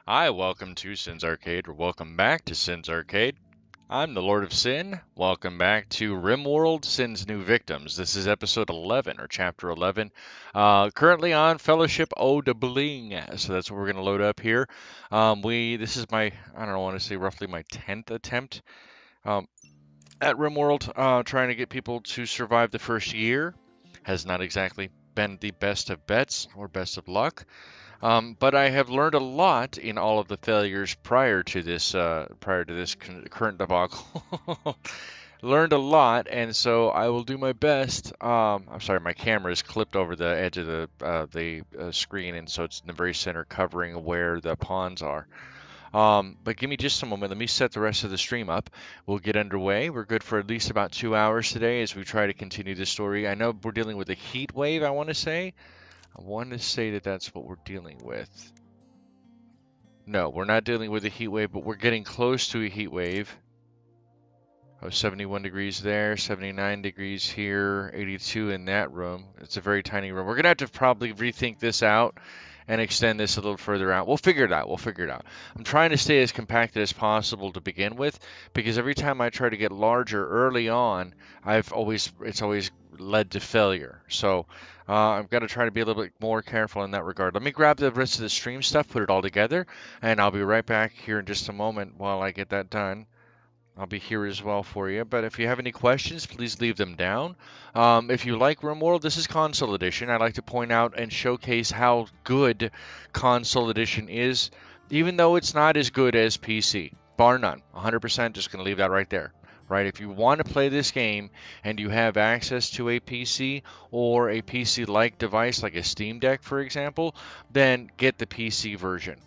Hi, welcome to Sin's Arcade, or welcome back to Sin's Arcade. I'm the Lord of Sin. Welcome back to RimWorld, Sin's New Victims. This is episode 11, or chapter 11. Currently on Fellowship Eau de Bling, so that's what we're going to load up here. This is my, I don't know, I want to say roughly my 10th attempt um, at RimWorld, trying to get people to survive the first year. Has not exactly been the best of bets or best of luck. But I have learned a lot in all of the failures prior to this current debacle. Learned a lot, and so I will do my best. I'm sorry, my camera is clipped over the edge of the screen, and so it's in the very center, covering where the pawns are. But give me just a moment. Let me set the rest of the stream up. We'll get underway. We're good for at least about 2 hours today as we try to continue the story. I know we're dealing with a heat wave, I want to say. I want to say that that's what we're dealing with. No, we're not dealing with a heat wave, but we're getting close to a heat wave. Oh, 71 degrees there, 79 degrees here, 82 in that room. It's a very tiny room. We're going to have to probably rethink this out and extend this a little further out. We'll figure it out. We'll figure it out. I'm trying to stay as compacted as possible to begin with, because every time I try to get larger early on, it's always led to failure. So I've got to try to be a little bit more careful in that regard. Let me grab the rest of the stream stuff, put it all together, and I'll be right back here in just a moment while I get that done. I'll be here as well for you. But if you have any questions, please leave them down. If you like RimWorld, this is Console Edition. I'd like to point out and showcase how good Console Edition is, even though it's not as good as PC. Bar none. 100%, just going to leave that right there. Right? If you want to play this game and you have access to a PC or a PC-like device, like a Steam Deck, for example, then get the PC version.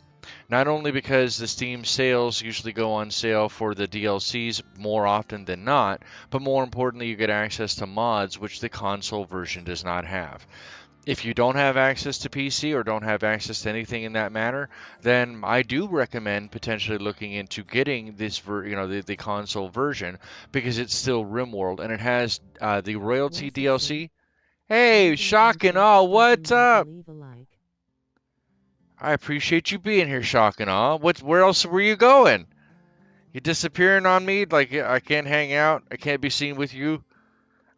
Not only because the Steam sales usually go on sale for the DLCs more often than not, but more importantly, you get access to mods, which the console version does not have. If you don't have access to PC or don't have access to anything in that manner, then I do recommend potentially looking into getting the console version, because it's still RimWorld and it has the royalty DLC. Hey, Shock and All, what's up? I appreciate you being here, Shock and Awe. Where else were you going? You disappearing on me like I can't hang out? I can't be seen with you?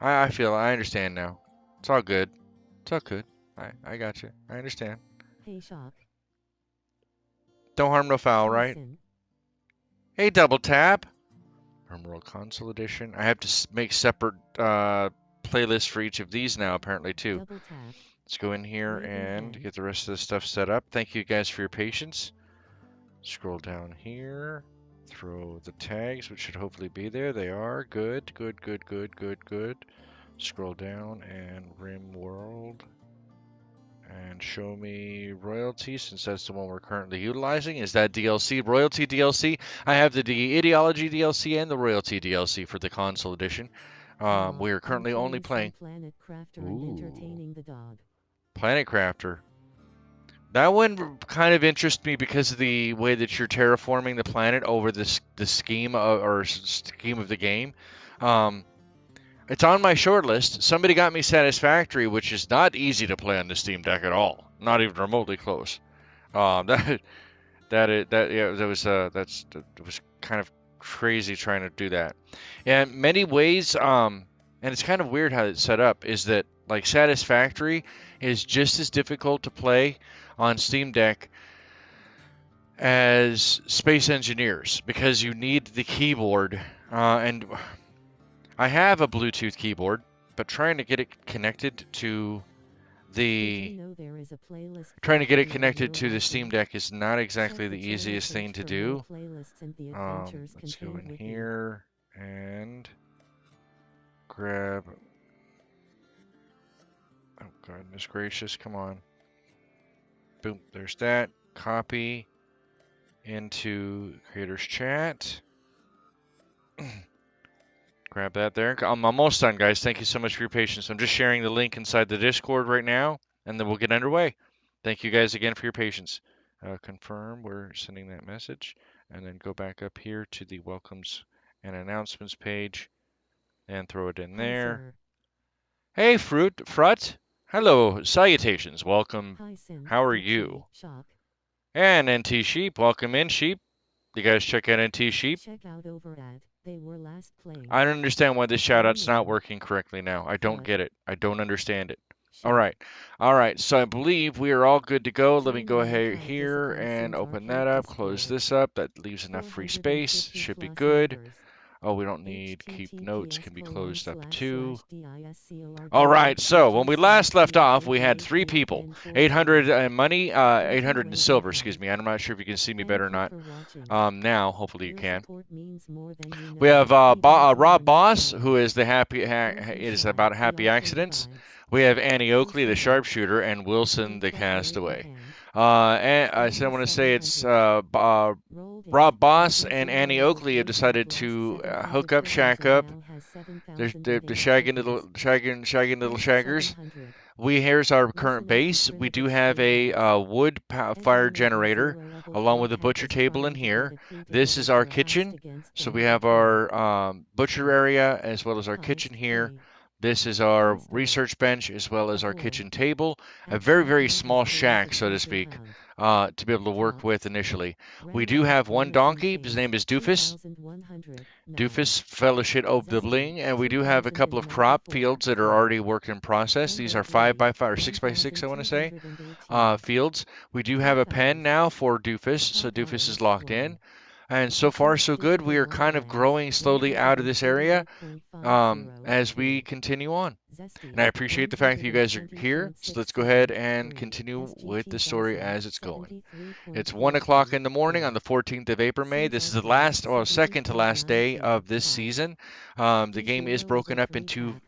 I understand now. It's all good. It's all good. I got you. I understand. Hey, Shock. Don't harm no foul, Hey, right? Sin. Hey, Double Tap. RimWorld Console Edition. I have to make separate playlists for each of these now, apparently, too. Double tap. Let's go in here Waving and hand. get the rest of the stuff set up. Thank you guys for your patience. Scroll down here. Throw the tags, which should hopefully be there. They are. Good, good, good, good, good, good. Scroll down and RimWorld. And show me royalty, since that's the one we're currently utilizing. Is that DLC? Royalty DLC? I have the Ideology DLC and the Royalty DLC for the console edition. We are currently only playing. Planet Crafter and Ooh, entertaining the dog. Planet Crafter. That one kind of interests me because of the way that you're terraforming the planet over the scheme of the game. Um, it's on my short list. Somebody got me Satisfactory, which is not easy to play on the Steam Deck at all, not even remotely close. That was kind of crazy trying to do that. In many ways, and it's kind of weird how it's set up, is that like Satisfactory is just as difficult to play on Steam Deck as Space Engineers, because you need the keyboard. And I have a Bluetooth keyboard, but trying to get it connected to the Steam Deck is not exactly the easiest thing to do. Let's go in here and grab. Oh, goodness gracious, come on. Boom, there's that. Copy into Creators Chat. Grab that there. I'm almost done, guys. Thank you so much for your patience. I'm just sharing the link inside the Discord right now, and then we'll get underway. Thank you guys again for your patience. Confirm we're sending that message, and then go back up here to the welcomes and announcements page and throw it in there. Hey, Frut. Hello, salutations. Welcome. Hi, Sin. How are Actually, you? Shock. And NT Sheep, welcome in, Sheep. You guys check out NT Sheep. Check out over at they were last playing. I don't understand why this shout-out's not Romeo, working correctly now. I don't Foot, get it. I don't understand it. All Sheep. right. All right. So I believe we are all good to go. Let me Join go the ahead archive here dissidents and in our open that camp up. Close Discord. this up. That leaves enough free space. 450 Should be plus good. members. Oh, we don't need keep notes. https Can be colon closed up slash too. slash discord All right. So when gg we slash last left off, we had three people. dfafn420. 800 in money, Thank you 800 in Waving silver, Hand. excuse me. I'm not sure if you can see me better Thank or you not. for watching. Now, hopefully you Your can. support means more than you We know, have even if you are Rob not Boss, who following. is the Don't be it is shy, about we happy are full of accidents. vibes. We have Annie Oakley, the Listener, sharpshooter, and Wilson, wake the up Waving castaway. Hand. And I said I want to say it's 4700. Rolled it. Rob Boss Because and your Annie hero Oakley have played bad decided last to hook 700 up, turns shack and up. now has The 7,008 shagging trophies. little shaggers. 4700. Here's our current Listener for base. We do primitive have a square heads. wood fire Everyone at your generator, zero level along camp with a hat butcher is table in trying to get here. a crew This together is our for a heist kitchen. against So the we Evil have Queen. our butcher Heist. area as well as our kitchen Heist here. A. This is our Listener. research bench as well as our Ahoy. kitchen table. A very, Action very camp is small pulling the shack, so to treasure speak, hunt. to be able to work Top. with initially. We do Random. have one Menacing donkey. His face. name is Doofus. 2100. Now. Doofus Fellowship of the Zesty. Bling, and we do have a couple of crop 2094. fields that are 4. already worked in process. These are Gunboat 5 Willie. by 5 or 6 by 6, I want to say, 1218. fields. We do have a pen Campfires. now for Doofus, so Top Doofus is hours. locked 1. in. And so far, Percent so good. We physical are kind of Wonderlands. growing slowly out of this area 148.50. as we 2. continue on. And Zesty. I appreciate the fact that you guys are here. So let's go ahead 120.67. and 3. continue with the SGT story Gaza. as it's going. It's 1 o'clock 73.42. in the morning 4. on the 14th of April, May. This is the Syntax last, error well, second to last day 70.92. of this 5. season. The game is P0 broken level up 3 into cap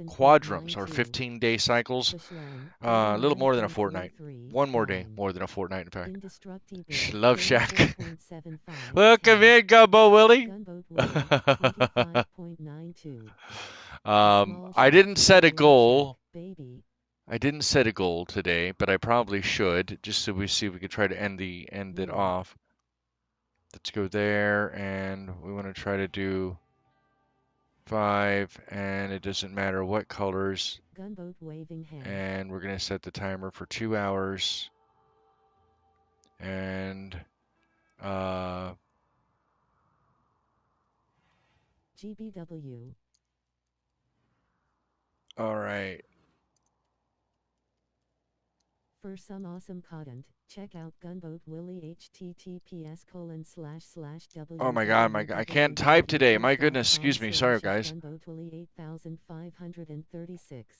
quadrums or 57.92. 15-day cycles. Bushland A little more than a fortnight. 89.33. One more day, 9. more than a fortnight, in fact. Indestructible Love Shack. 34.75. Welcome 10. in, Gumbo Willie. Gunboat Willie 25.92. Small I shack, didn't set a large shack, goal. baby. I didn't set a goal today, but I probably should, just so we see if we could try to end it Willie. off. Let's go there, and we want to try to do 5, and it doesn't matter what colors. Gunboat waving hand. And we're gonna set the timer for 2 hours. And GBW. all right. For some awesome content, check out Gunboat Willie Oh my God, I can't type today. My goodness, excuse me. Sorry, guys. Gunboat Willie 8536.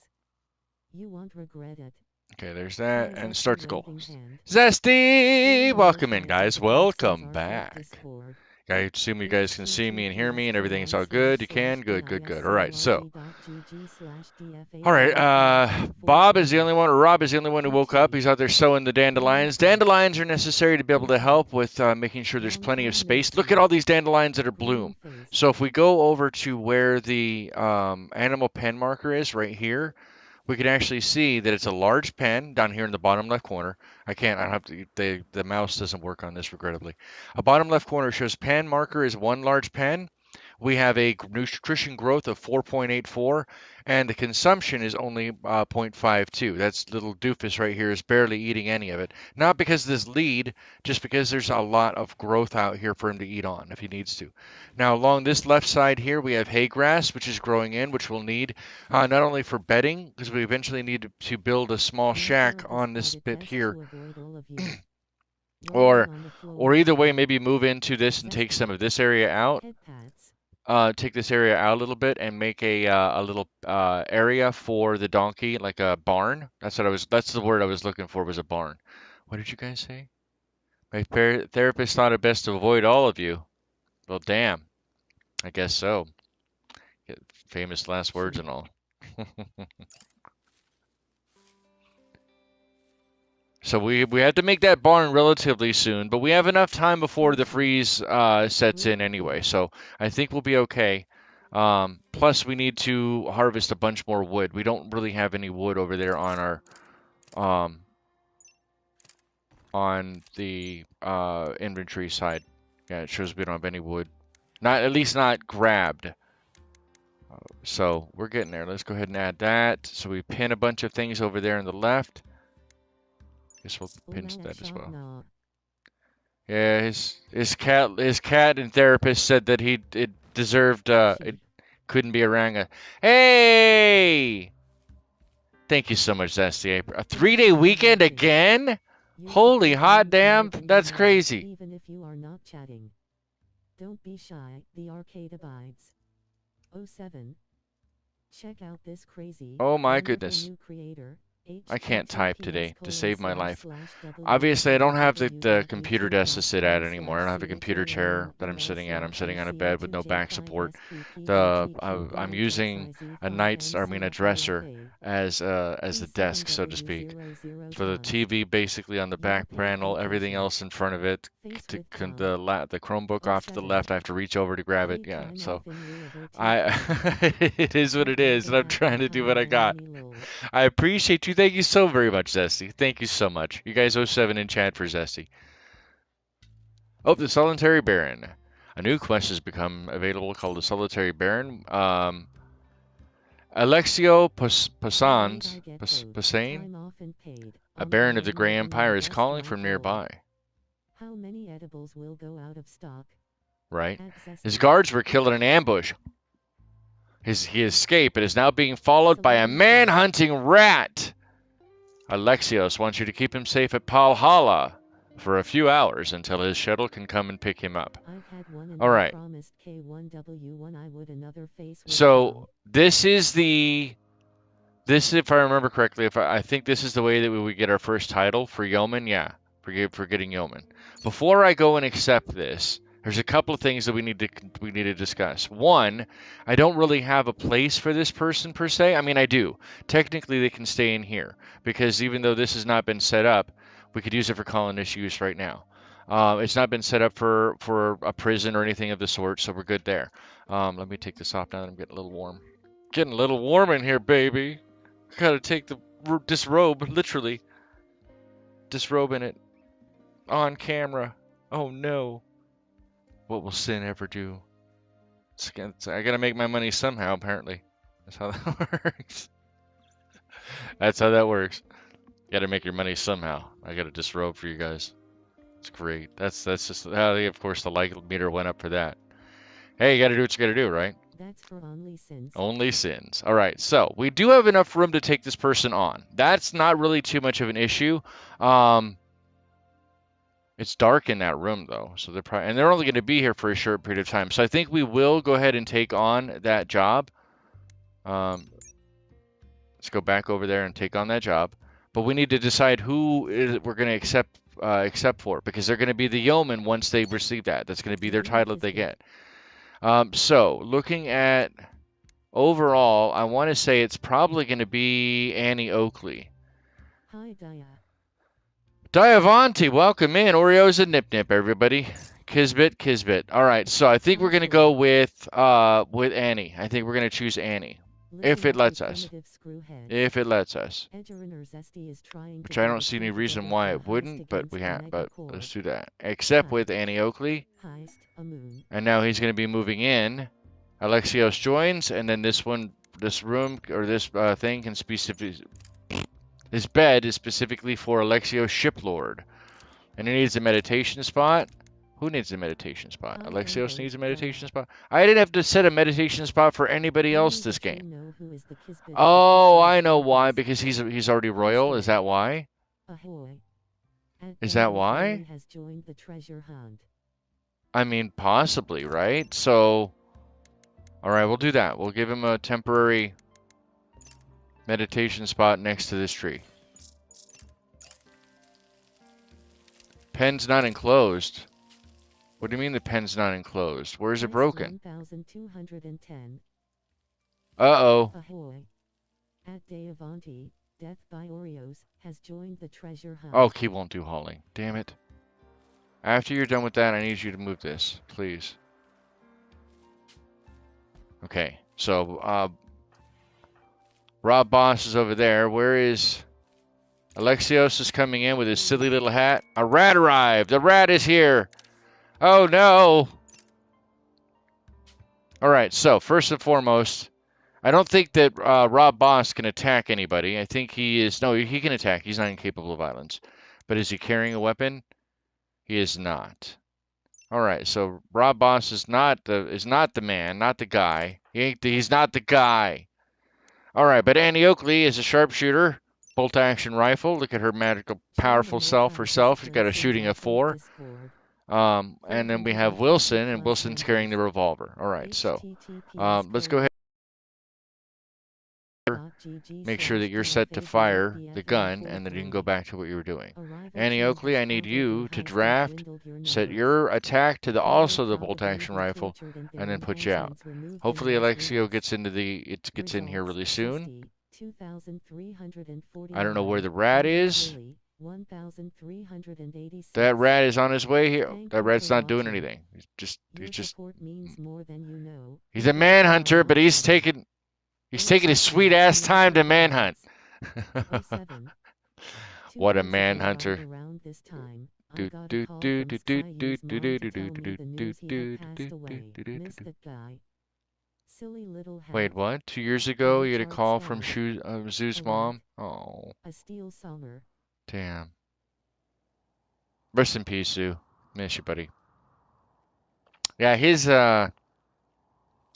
You won't regret it. Okay, there's that, Here's and Zesty start the goal. waving hand. Zesty! Join the Welcome in, archive guys. dissidents in Welcome our camp back. Discord. I assume you guys can see me and hear me, and everything's all good. You can? Good, good, good. All right, so. All right, Bob is the only one, or Rob is the only one who woke up. He's out there sowing the dandelions. Dandelions are necessary to be able to help with making sure there's plenty of space. Look at all these dandelions that are bloom. So if we go over to where the animal pen marker is, right here, we can actually see that it's a large pen down here in the bottom left corner. I don't have to, the mouse doesn't work on this regrettably. A bottom left corner shows pen marker is one large pen. We have a nutrition growth of 4.84, and the consumption is only 0.52. That's little doofus right here is barely eating any of it. Not because of this lead, just because there's a lot of growth out here for him to eat on if he needs to. Now along this left side here, we have hay grass, which is growing in, which we'll need not only for bedding, because we eventually need to build a small shack on this bit here, or either way, maybe move into this and take some of this area out. Take this area out a little bit and make a little area for the donkey, like a barn. That's the word I was looking for, was a barn. What did you guys say? My therapist thought it best to avoid all of you. Well, damn. I guess so. Get famous last words and all. So we have to make that barn relatively soon, but we have enough time before the freeze sets in anyway. So I think we'll be okay. Plus, we need to harvest a bunch more wood. We don't really have any wood over there on our on the inventory side. Yeah, it shows we don't have any wood. At least not grabbed. So we're getting there. Let's go ahead and add that. So we pin a bunch of things over there on the left. Guess we'll pin that as well. Yeah, his cat and therapist said that it deserved it Sheep. couldn't be around. Hey! Thank you so much, Zesty. A It's a 3-day Friday weekend weekend. again? Your Holy support hot means more damn, than you that's know, crazy. even if you are not chatting. Don't be shy, the arcade abides. Oh 07. Check out this crazy, Oh my wonderful goodness. new creator. I can't type today to save my life. Obviously, I don't have the computer desk to sit at anymore. I don't have a computer chair that I'm sitting at. I'm sitting on a bed with no back support. I'm using a dresser as the desk, so to speak, for the TV basically on the back panel, everything else in front of it. The Chromebook off to the left, I have to reach over to grab it. Yeah, so I it is what it is, and I'm trying to do what I got. I appreciate you. Thank you so very much, Zesty. Thank you so much. You guys 07 in chat for Zesty. Oh, the Solitary Baron. A new quest has become available called the Solitary Baron. Alexio Pasane, a baron of the Grey Empire, is calling from nearby. How many edibles will go out of stock? Right? His guards were killed in an ambush. He escaped and is now being followed by a man-hunting rat. Alexios wants you to keep him safe at Palhalla for a few hours until his shuttle can come and pick him up. All right. So this is if I remember correctly, I think this is the way that we would get our first title for Yeoman. Yeah, for getting Yeoman. Before I go and accept this, there's a couple of things that we need to discuss. One, I don't really have a place for this person per se. I mean, I do. Technically, they can stay in here because even though this has not been set up, we could use it for colonist use right now. It's not been set up for a prison or anything of the sort, so we're good there. Let me take this off now that I'm getting a little warm. Getting a little warm in here, baby. Gotta take the disrobe, literally. Disrobing it on camera. Oh no. What will sin ever do? I gotta make my money somehow, apparently. That's how that works. That's how that works. Gotta make your money somehow. I gotta disrobe for you guys. It's great. That's just how, of course, the like meter went up for that. Hey, you gotta do what you gotta do, right? That's for only sins. Only sins. All right, so we do have enough room to take this person on. That's not really too much of an issue. It's dark in that room though, so they're only going to be here for a short period of time. So I think we will go ahead and take on that job. Let's go back over there and take on that job. But we need to decide who we're going to accept for, because they're going to be the yeoman once they receive that. That's going to be their title that they get. So looking at overall, I want to say it's probably going to be Annie Oakley. Hi, Dia. Diavanti, welcome in. Oreos and Nip Nip, everybody. Kisbit. All right, so I think we're gonna go with Annie. I think we're gonna choose Annie, if it lets us. If it lets us. Which I don't see any reason why it wouldn't, but we have. But let's do that. Except with Annie Oakley. And now he's gonna be moving in. Alexios joins, and then this room or this thing can specifically. This bed is specifically for Alexios Shiplord. And he needs a meditation spot. Who needs a meditation spot? Alexios needs a meditation spot. I didn't have to set a meditation spot for anybody else this game. Oh, I know why. Because he's already royal. Is that why? Is that why? I mean, possibly, right? So, all right, we'll do that. We'll give him a temporary meditation spot next to this tree. Pen's not enclosed. What do you mean the pen's not enclosed? Where is it broken? 1210. Uh-oh. Ahoy. At Diavanti, Death by Oreos, has joined the treasure hunt. Oh, he won't do hauling. Damn it. After you're done with that, I need you to move this, please. Okay, so, Rob Boss is over there. Where is... Alexios is coming in with his silly little hat. A rat arrived! The rat is here! Oh, no! Alright, so, first and foremost, I don't think that Rob Boss can attack anybody. I think he is... No, he can attack. He's not incapable of violence. But is he carrying a weapon? He is not. All right, so Rob Boss is not the man, not the guy. He's not the guy. All right, but Annie Oakley is a sharpshooter, bolt action rifle. Look at her magical, powerful self herself. She's got a shooting of 4. And then we have Wilson, and Wilson's carrying the revolver. All right, so let's go ahead. Make sure that you're set to fire the gun, and then you can go back to what you were doing. Annie Oakley, I need you to draft, set your attack to also the bolt action rifle, and then put you out. Hopefully Alexio gets in here really soon. I don't know where the rat is. That rat is on his way here. That rat's not doing anything. He's a manhunter, but he's taking his sweet ass time to manhunt. What a manhunter. Wait, what? 2 years ago, you had a call from Zoo's mom? Oh. Damn. Rest in peace, Zoo. Miss you, buddy. Yeah,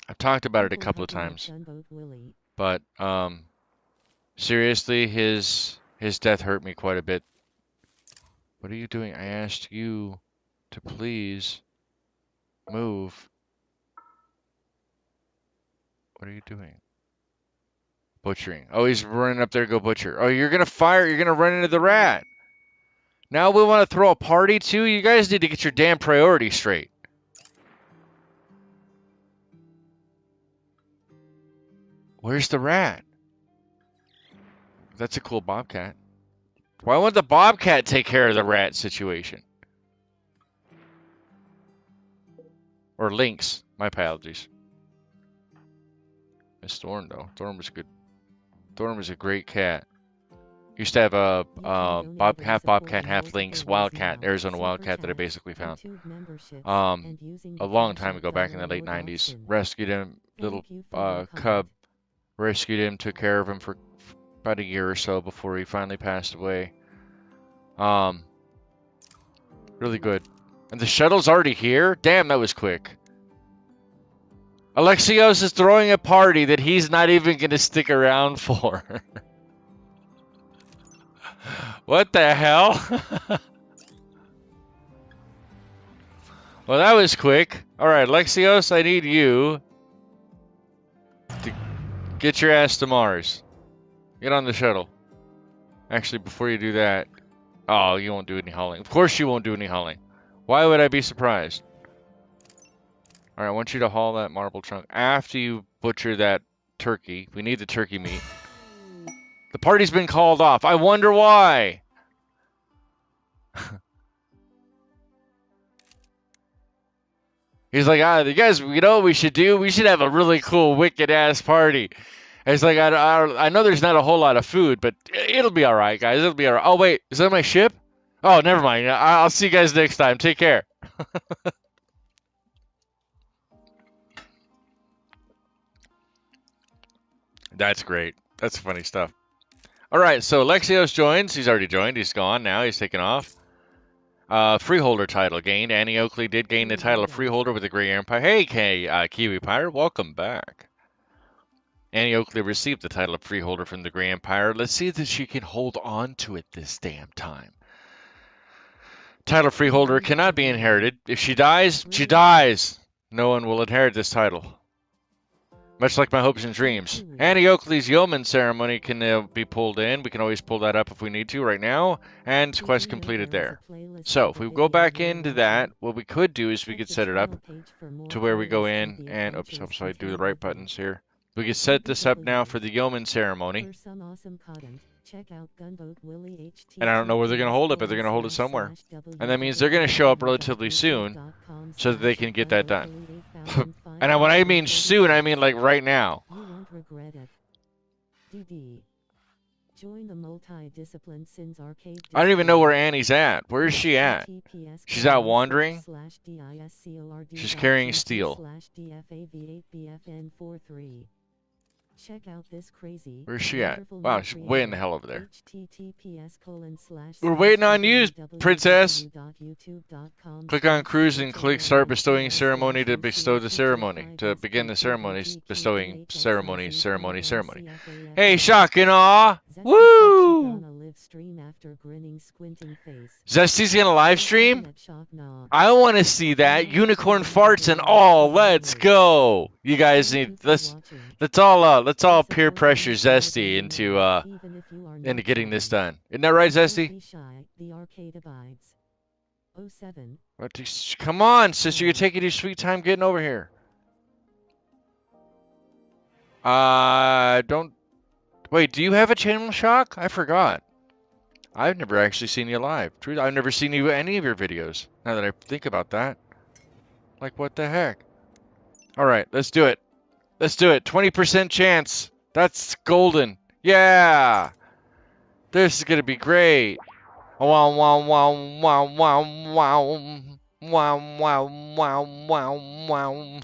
I've talked about it a couple of times. But, seriously, his death hurt me quite a bit. What are you doing? I asked you to please move. What are you doing? Butchering. Oh, he's running up there to go butcher. Oh, you're gonna fire. You're gonna run into the rat. Now we want to throw a party too? You guys need to get your damn priorities straight. Where's the rat? That's a cool bobcat. Why won't the bobcat take care of the rat situation? Or lynx. My apologies. Miss Thorn, though. Thorn was good. Thorn was a great cat. Used to have a half bobcat, half lynx wildcat, Arizona wildcat that I basically found. A long time ago, back in the late 90s. Rescued him, little cub. Rescued him, took care of him for about a year or so before he finally passed away. Really good. And the shuttle's already here? Damn, that was quick. Alexios is throwing a party that he's not even going to stick around for. What the hell? Well, that was quick. Alright, Alexios, I need you to get your ass to Mars. Get on the shuttle. Actually, before you do that... Oh, you won't do any hauling. Of course you won't do any hauling. Why would I be surprised? Alright, I want you to haul that marble trunk after you butcher that turkey. We need the turkey meat. The party's been called off. I wonder why. He's like, you guys, you know what we should do? We should have a really cool, wicked-ass party. And it's like, I know there's not a whole lot of food, but it'll be alright, guys. It'll be alright. Oh, wait, is that my ship? Oh, never mind. I'll see you guys next time. Take care. That's great. That's funny stuff. Alright, so Alexios joins. He's already joined. He's gone now. He's taken off. Freeholder title gained. Annie Oakley did gain the title of Freeholder with the Grey Empire. Hey, Kiwi Pirate, welcome back. Annie Oakley received the title of Freeholder from the Grey Empire. Let's see if she can hold on to it this damn time. Title of Freeholder cannot be inherited. If she dies, she dies. No one will inherit this title. Much like my hopes and dreams. Annie Oakley's yeoman ceremony can be pulled in. We can always pull that up if we need to right now. And quest completed there. So, if we go back into that, what we could do is we could set it up to where we go in and... Oops, I'm sorry, do the right buttons here. We can set this up now for the yeoman ceremony. And I don't know where they're going to hold it, but they're going to hold it somewhere. And that means they're going to show up relatively soon so that they can get that done. And when I mean soon, I mean like right now. I don't even know where Annie's at. Where is she at? She's out wandering. She's carrying steel. Check out this crazy, Where's she at? wonderful Wow, new she's way in the creator. hell over there. We're waiting on you, princess. Click on cruise and click start bestowing ceremony to bestow the ceremony. To begin the ceremony, bestowing ceremony. Hey, shock and awe. Woo! Zesty's gonna live stream? I want to see that. Unicorn farts and all. Let's go. You guys need let's all peer pressure Zesty into getting this done. Isn't that right, Zesty? Come on, sister, you're taking your sweet time getting over here. Don't wait. Do you have a channel, Shock? I forgot. I've never actually seen you live. Truth, I've never seen you any of your videos. Now that I think about that, like what the heck? All right, let's do it. Let's do it. 20% chance. That's golden. Yeah. This is gonna be great. Wow, wow, wow, wow, wow, wow. Wow, wow, wow, wow, wow.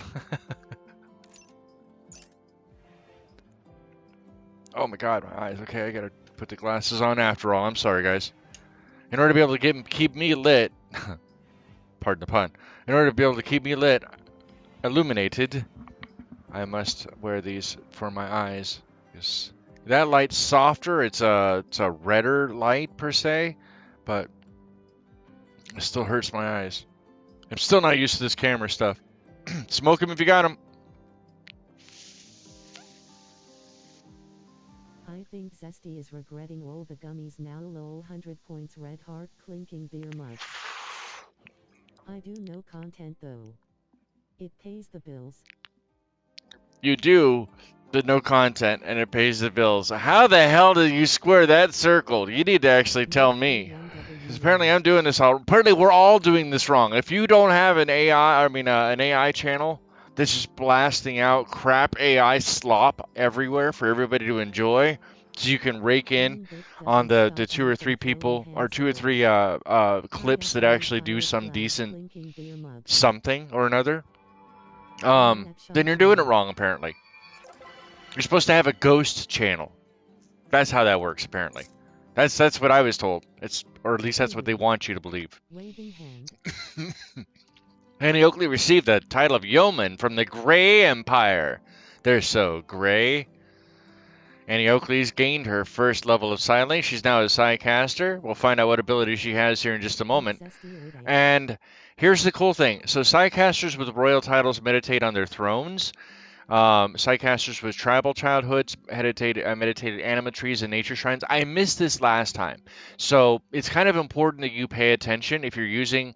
Oh my god, my eyes. Okay, I gotta put the glasses on after all. I'm sorry, guys. In order to be able to keep me lit, pardon the pun, in order to be able to keep me lit, illuminated, I must wear these for my eyes. Yes. That light's softer. It's a redder light per se, but it still hurts my eyes. I'm still not used to this camera stuff. Smoke them if you got them. I think Zesty is regretting all the gummies now. Lol 100 points red heart clinking beer much. I do no content though. It pays the bills. You do the no content and it pays the bills. How the hell did you square that circle? You need to actually tell me. Because apparently I'm doing this all. Apparently we're all doing this wrong. If you don't have an an AI channel that's just blasting out crap AI slop everywhere for everybody to enjoy, so you can rake in on the 2 or 3 people or 2 or 3 clips that actually do some decent something or another, then you're doing it wrong apparently. You're supposed to have a ghost channel. That's how that works apparently. That's what I was told. Or at least that's what they want you to believe. Annie Oakley received the title of Yeoman from the Grey Empire. They're so grey. Annie Oakley's gained her first level of Psylink. She's now a Psycaster. We'll find out what ability she has here in just a moment. And here's the cool thing. So Psycasters with royal titles meditate on their thrones. Psycasters with tribal childhoods meditated animatries and nature shrines. I missed this last time. So it's kind of important that you pay attention if you're using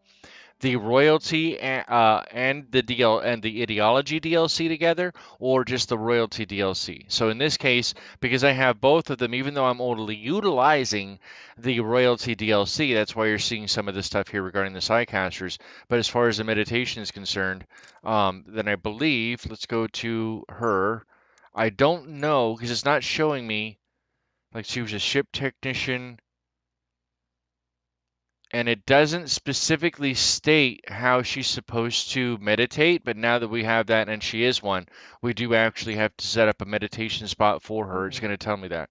the royalty and the ideology DLC together, or just the royalty DLC. So in this case, because I have both of them, even though I'm only utilizing the royalty DLC, that's why you're seeing some of this stuff here regarding the Psycasters. But as far as the meditation is concerned, then I believe, let's go to her. I don't know, because it's not showing me, like she was a ship technician, and it doesn't specifically state how she's supposed to meditate, but now that we have that and she is one, we do actually have to set up a meditation spot for her. It's going to tell me that.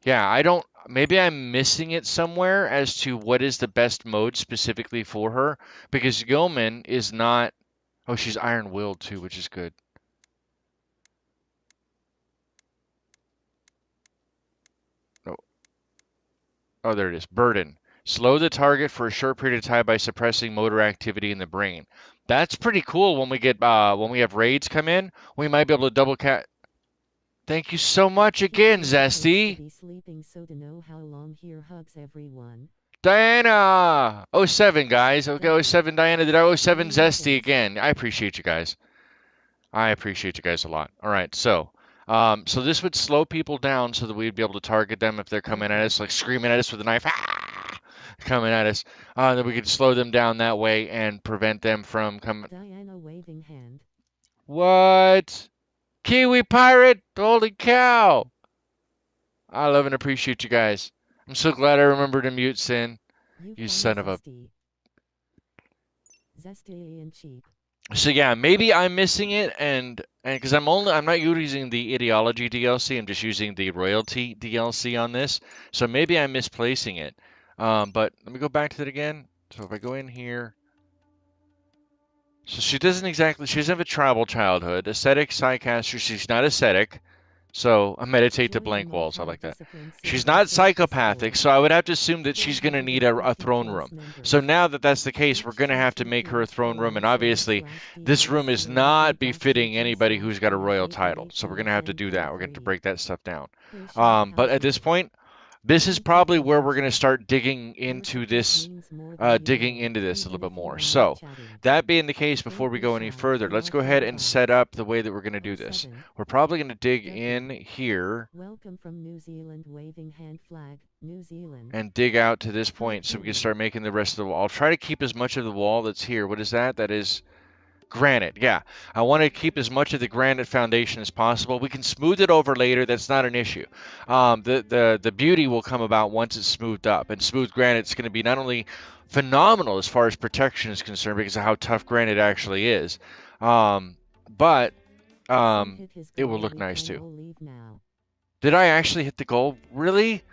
Yeah, maybe I'm missing it somewhere as to what is the best mode specifically for her, because Yeoman is not, oh, she's iron-willed too, which is good. Oh, there it is. Burden. Slow the target for a short period of time by suppressing motor activity in the brain. That's pretty cool when we have raids come in. We might be able to double cat. Thank you so much again, Zesty. Diana! 07, guys. Okay, 07 Diana. Did I 07 Zesty again? I appreciate you guys. I appreciate you guys a lot. All right, so this would slow people down so that we'd be able to target them if they're coming at us, like screaming at us with a knife, coming at us. Then we could slow them down that way and prevent them from coming. Diana waving hand. What? Kiwi pirate? Holy cow! I love and appreciate you guys. I'm so glad I remembered to mute Sin. You son of a. Zesty and cheap. So yeah, maybe I'm missing it, and because I'm not using the ideology DLC, I'm just using the royalty DLC on this. So maybe I'm misplacing it. But let me go back to it again. So if I go in here, so she doesn't have a tribal childhood. Ascetic psychiatrist, she's not ascetic. So I meditate to Join the blank walls. I like that. multi-discipline She's system not safety psychopathic, score. so I would have to assume that she's going to need a 450 throne class room. So members. now that that's the case, we're Each going to have to chapter make her a grants throne full room, and access obviously, slash this room is not befitting DA/SNV anybody slash who's got a royal title. So we're going to have to do that. We're going to have to 888.10.3. break that stuff down. Patient But at this housing. point, this is probably where we're going to Anti-convention. start digging Your into support this means more than you digging know, into this a even little if bit you more. are not So, chatting. that being the case, before Don't we be go any shy, further, we let's all go care ahead and vibes. set up the way that we're going to Oh do this. 07. We're probably going to dig in Deadly. here Welcome from New Zealand, waving hand flag, New Zealand. and dig out to this High point so we can ceiling. start making the rest of the wall. I'll try to keep as much of the wall that's here. What is that? That is granite. Yeah, I want to keep as much of the granite foundation as possible. We can smooth it over later. That's not an issue. The beauty will come about once it's smoothed up. And smooth granite is going to be not only phenomenal as far as protection is concerned because of how tough granite actually is, but Sim hit his it will goal, look we nice can too. all leave now. Did I actually hit the goal? Really?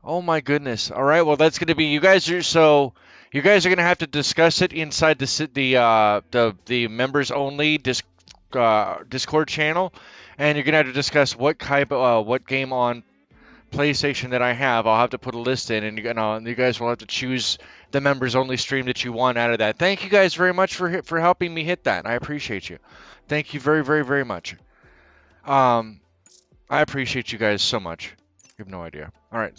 Oh my goodness. All right. Well, that's going to be you guys are going to have to discuss it inside the members only Discord channel, and you're going to have to discuss what game on PlayStation that I have. I'll have to put a list in, and you guys will have to choose the members only stream that you want out of that. Thank you guys very much for helping me hit that. I appreciate you. Thank you very very very much. Um, I appreciate you guys so much. You have no idea. All right,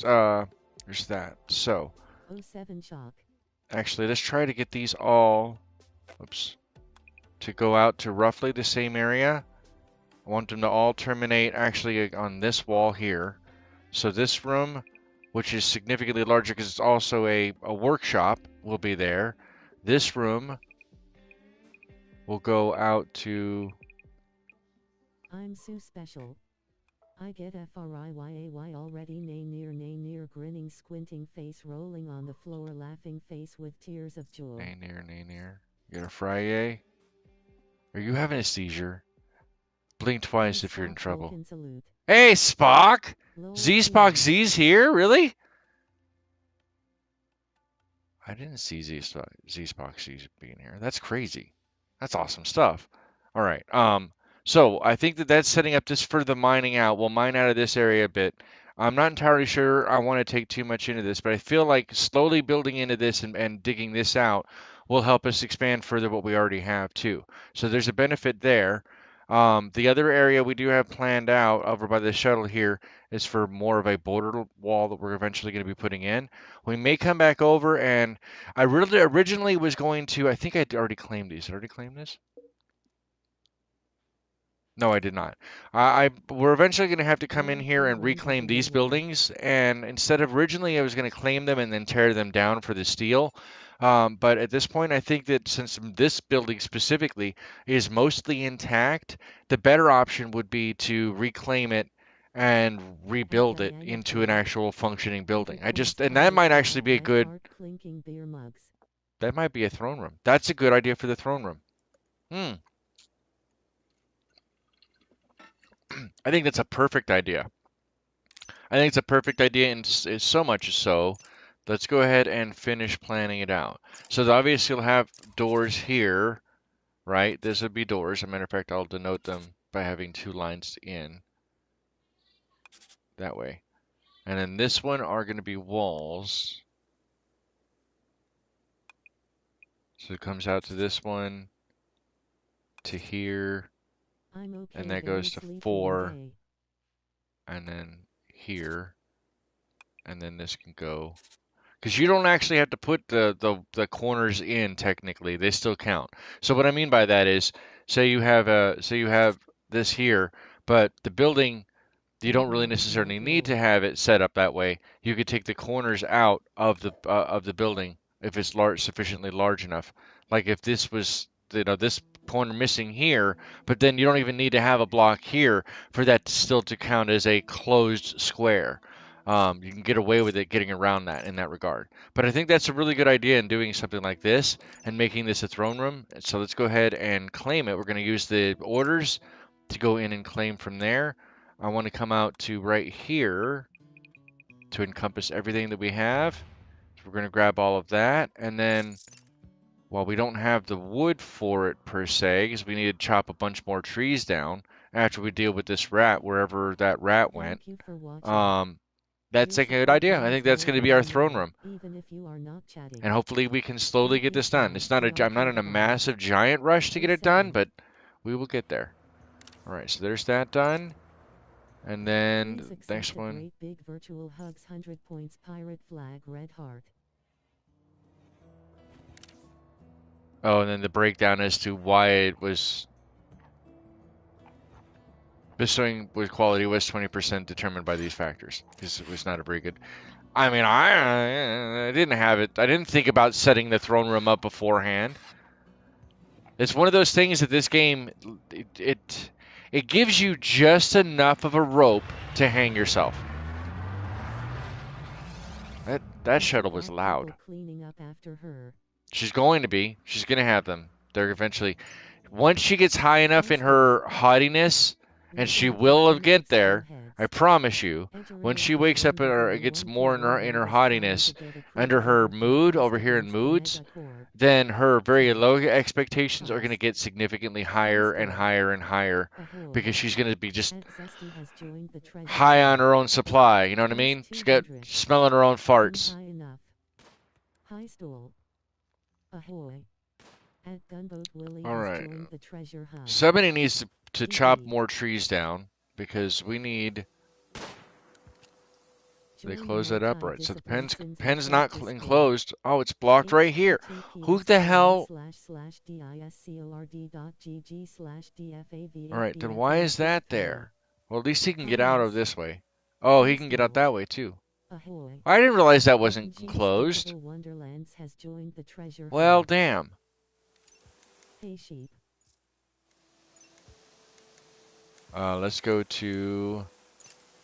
there's that. So, Oh 07 shock. actually, let's try to get these all, oops, to go out to roughly the same area. I want them to all terminate actually on this wall here. So this room, which is significantly larger because it's also a workshop, will be there. This room will go out to, I'm so special. I get FRIYAY already, nay near grinning squinting face rolling on the floor laughing face with tears of joy. nay near. You got a Friday? Are you having a seizure? Blink twice if you're in Spock trouble. Vulcan salute. Hey, Spock! Lol Z-Spock team. Z's here? Really? I didn't see Z-Spock Z's being here. That's crazy. That's awesome stuff. All right. So I think that that's setting up just for the mining out. We'll mine out of this area a bit. I'm not entirely sure I want to take too much into this, but I feel like slowly building into this and digging this out will help us expand further what we already have too. So there's a benefit there. The other area we do have planned out over by the shuttle here is for more of a border wall that we're eventually going to be putting in. We may come back over and I really originally was going to, I think I'd already claimed these. Did I already claim this? No, I did not. We're eventually going to have to come in Long here and program reclaim these WA1. buildings, and instead of originally I was going to claim them and then tear them down for the steel, but at this point I think that since this building specifically is mostly intact, the better option would be to reclaim it and rebuild it into an FYI. actual functioning building. 100 points And that might RSR actually be a red good, heart clinking beer mugs. that might be a throne room. That's a good idea for the throne room. Hmm. I think that's a perfect idea. I think it's a perfect idea, and it's so much so. Let's go ahead and finish planning it out. So obviously you'll have doors here, right? This would be doors. As a matter of fact, I'll denote them by having two lines in that way. And then this one are going to be walls. So it comes out to this one, to here, I'm okay, and that very goes to sleepy 4, day. and then here, and then this can go. Because you don't actually have to put the corners in technically, they still count. So what I mean by that is, say you have this here, but the building you don't really necessarily need to have it set up that way. You could take the corners out of the building if it's sufficiently large enough. Like if this was this corner missing here, but then you don't even need to have a block here for that still to count as a closed square. You can get away with it getting around that in that regard. But I think that's a really good idea in doing something like this and making this a throne room. So let's go ahead and claim it. We're going to use the orders to go in and claim from there. I want to come out to right here to encompass everything that we have. So we're going to grab all of that, and then while we don't have the wood for it per se, because we need to chop a bunch more trees down after we deal with this rat, wherever that rat went. Thank you for watching. That's a good idea. I think that's going to be our throne room, Even if you are not chatting. and hopefully we can slowly get this done. It's not a, I'm not in a massive giant rush to get it done, but we will get there. All right, so there's that done. And then Please the accept next the one. great big virtual hugs 100 points pirate flag red heart. Oh, and then the breakdown as to why it was bestowing with quality was 20% determined by these factors, because it was not a very good. I mean, I didn't have it. I didn't think about setting the throne room up beforehand. It's one of those things that this game, it gives you just enough of a rope to hang yourself. That shuttle was loud. Cleaning up after her. She's going to be. She's going to have them. They're eventually. Once she gets high enough in her haughtiness, and she will get there, I promise you, when she wakes up or gets more in her haughtiness, under her mood, over here in moods, then her very low expectations are going to get significantly higher and higher and higher, because she's going to be just high on her own supply, you know what I mean? She's got smelling her own farts. High stool. Ahoy. At Gunboat Willie All has right. joined the treasure hunt. Somebody needs to chop more trees down, because we need. They close that up right. So the pen's not enclosed. Oh, it's blocked right here. Who the hell? All right, then why is that there? Well, at least he can get out of this way. Oh, he can get out that way too. I didn't realize that wasn't enclosed. Well, damn. Let's go to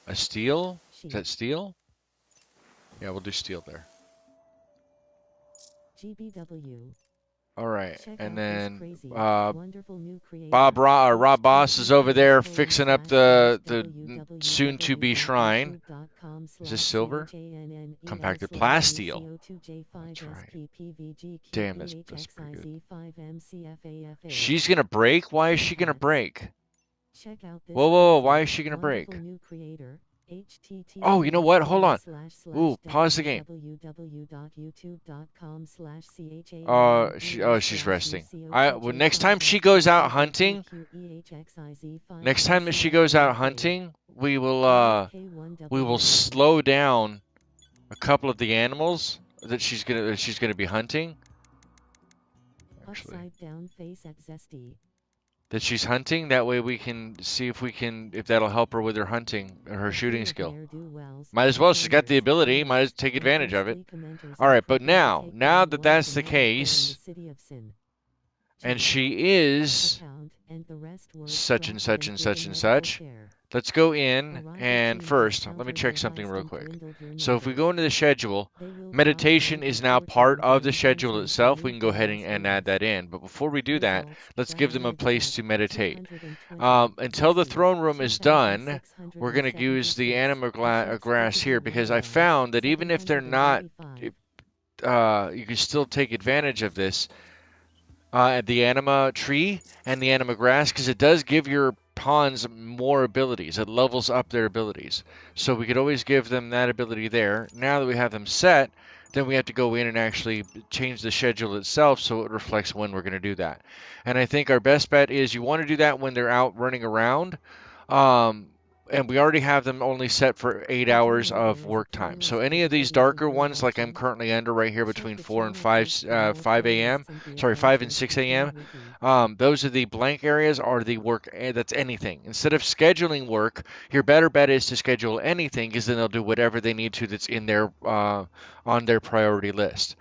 a steel. Is that steel? Yeah, we'll do steel there. GBW. All right, and then Rob Boss is over there fixing up the soon-to-be shrine. Is this silver? Compacted plasteel. That's right. Damn, that's pretty good. She's gonna break? Why is she gonna break? Whoa, why is she gonna break? Oh, you know what? Hold on. Ooh, pause the game. She's resting. Next time she goes out hunting, we will slow down a couple of the animals that she's gonna be hunting. Actually, that she's hunting. That way we can see if that'll help her with her hunting, her shooting skill. Might as well. She's got the ability. Might as well take advantage of it. All right, but now that that's the case, and she is such and such and such and such, let's go in and first, let me check something real quick. So if we go into the schedule, meditation is now part of the schedule itself. We can go ahead and add that in. But before we do that, let's give them a place to meditate. Until the throne room is done, we're going to use the anima grass here, because I found that even if they're not, you can still take advantage of this. The anima tree and the anima grass, because it does give your pawns more abilities. It levels up their abilities. So we could always give them that ability there. Now that we have them set, then we have to go in and actually change the schedule itself so it reflects when we're going to do that. And I think our best bet is you want to do that when they're out running around. And we already have them only set for 8 hours of work time. So any of these darker ones, like I'm currently under right here between 4 and 5 a.m., sorry, 5 and 6 a.m., those are the blank areas, or the work, that's anything. Instead of scheduling work, your better bet is to schedule anything, because then they'll do whatever they need to that's in their on their priority list.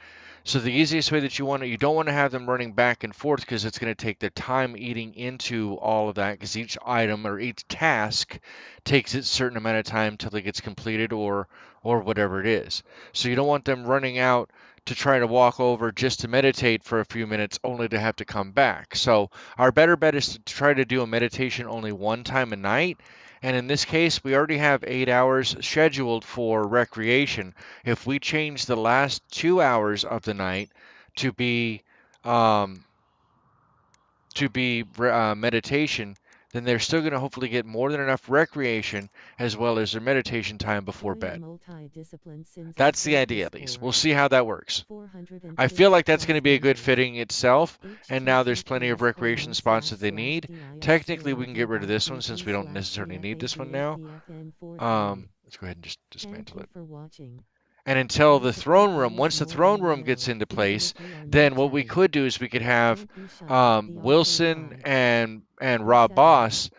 So the easiest way that you don't want to have them running back and forth because it's going to take their time eating into all of that because each item or each task takes a certain amount of time till it gets completed or whatever it is. So you don't want them running out to try to walk over just to meditate for a few minutes only to have to come back. So our better bet is to try to do a meditation only one time a night. And in this case, we already have 8 hours scheduled for recreation. If we change the last 2 hours of the night to be um, meditation, then they're still going to hopefully get more than enough recreation as well as their meditation time before Join a bed. multi-discipline Sims That's the Discord. idea, at least. We'll see how that works. I feel 450 like that's going plus to be a good members. fitting itself, and now there's plenty of recreation spots that they need. Technically, we can get rid of this one since we don't necessarily need this one now. Let's go ahead and just dismantle it. Thank you for watching. And until the Want to throne play room, once the games more throne on room RimWorld, gets into even place, if you are then not what we chatting? could do is we could have Don't be shy, the Wilson arcade vibes. and Rob Resetting. Boss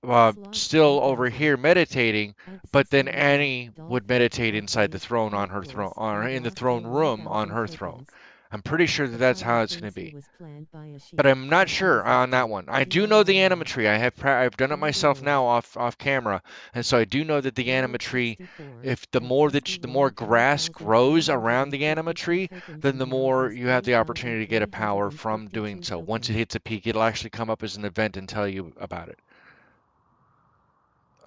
Slot still 3 over dozen. here meditating, but then Accessories. Annie would Dolphin. meditate inside the Upgrade. throne on her throne, Necklace. or And in the last for throne room on 1,000 her throne. tokens. I'm pretty sure that The that's how final it's going to fantasy be. was planned by a sheep, But I'm not but sure on that resistant. one. I do know the DIY. animatry. I've done it myself Download. now off camera, and so I do know that the World animatry, 64. if Access the more World grass grows around the 1,452 animatry, tokens then the now more has you have the opportunity to get a power from 3,352 doing so. Once it tokens. hits a peak, it'll actually come up as an event and tell you about it.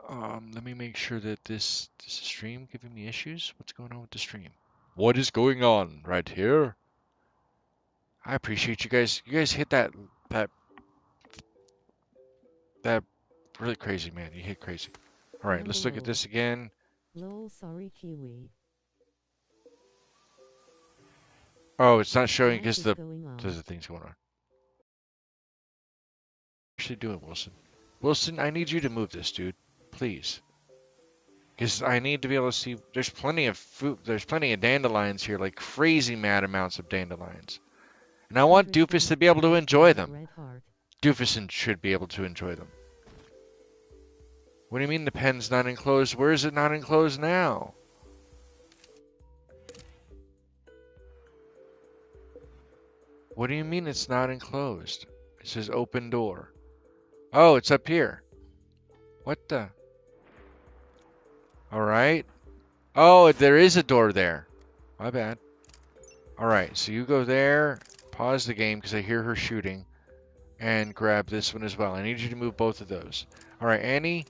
Let me make sure that this stream giving me issues. What's going on with the stream? What is going on right here? I appreciate you guys. You guys hit that that really crazy, man. You hit crazy. All right, let's look at this again. Lol, sorry, Kiwi. Oh, it's not showing because There's the thing's going on. What are you actually doing, Wilson? Wilson, I need you to move this, dude. Please. Because I need to be able to see. There's plenty of food. There's plenty of dandelions here, like crazy mad amounts of dandelions. And I want Doofus to be able to enjoy them. Doofus should be able to enjoy them. What do you mean the pen's not enclosed? Where is it not enclosed now? What do you mean it's not enclosed? It says open door. Oh, it's up here. What the? Alright. Oh, there is a door there. My bad. Alright, so you go there, pause the game because I hear her shooting, and grab this one as well. I need you to move both of those. Alright, Annie.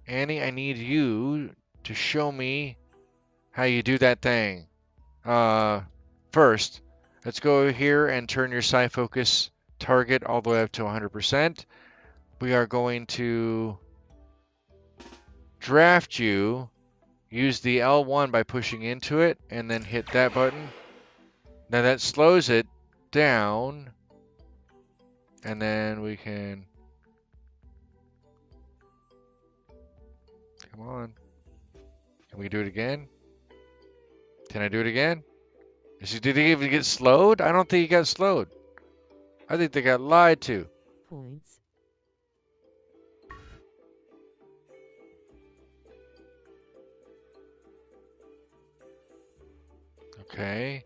Annie, I need you to show me how you do that thing. First, let's go over here and turn your side focus target all the way up to 100%. We are going to draft you. Use the L1 by pushing into it and then hit that button. Now that slows it down. And then we can... Come on. Can we do it again? Can I do it again? Did he even get slowed? I don't think he got slowed. I think they got lied to. Points. Okay.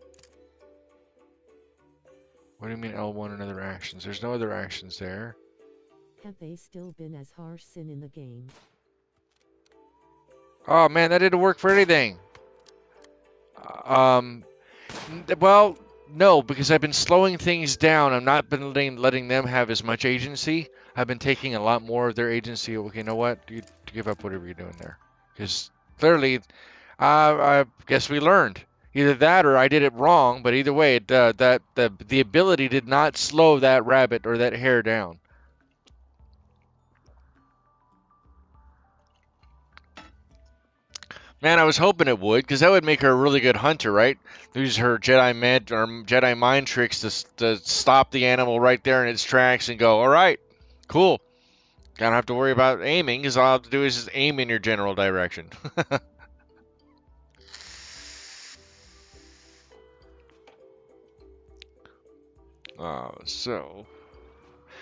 What do you mean L1 and other actions? There's no other actions there. Have they still been as harsh sin in the game? Oh man, that didn't work for anything. Well, no, because I've been slowing things down. I've not been letting them have as much agency. I've been taking a lot more of their agency. Okay, you know what? You give up whatever you're doing there. Because clearly, I guess we learned. Either that or I did it wrong, but either way, the ability did not slow that rabbit or that hare down. Man, I was hoping it would, because that would make her a really good hunter, right? Use her Jedi mind tricks to stop the animal right there in its tracks and go, all right, cool. Don't have to worry about aiming, because all I have to do is just aim in your general direction. So,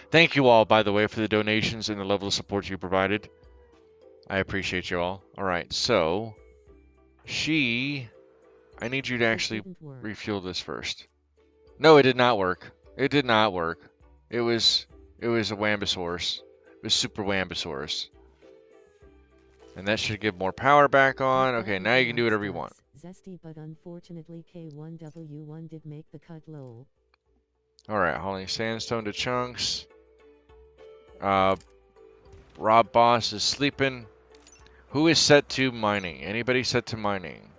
thank you all, by the way, for the donations and the level of support you provided. I appreciate you all. All right, so I need you to actually didn't work. refuel this first. No, it did not work. It did not work. It was a Wambosaurus. It was Super Wambosaurus. And that should give more power back on. Okay, now you can do whatever you want. Zesty, but unfortunately K1W1 did make the cut low. Alright, hauling sandstone to chunks. Rob Boss is sleeping. Who is set to mining? Anybody set to mining?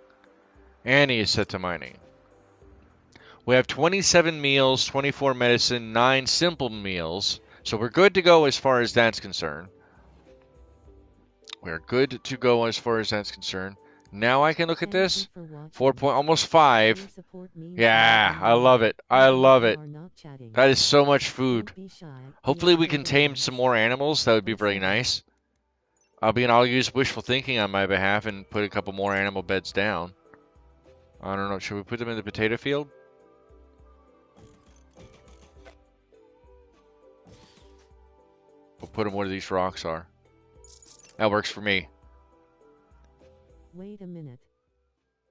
Annie is set to mining. We have 27 meals, 24 medicine, 9 simple meals. So we're good to go as far as that's concerned. We're good to go as far as that's concerned. Now I can look at this. 4 point, almost 5. Yeah, I love it. I love it. That is so much food. Hopefully we can tame some more animals. That would be really nice. I'll use wishful thinking on my behalf and put a couple more animal beds down. I don't know. Should we put them in the potato field? We'll put them where these rocks are. That works for me. Wait a minute.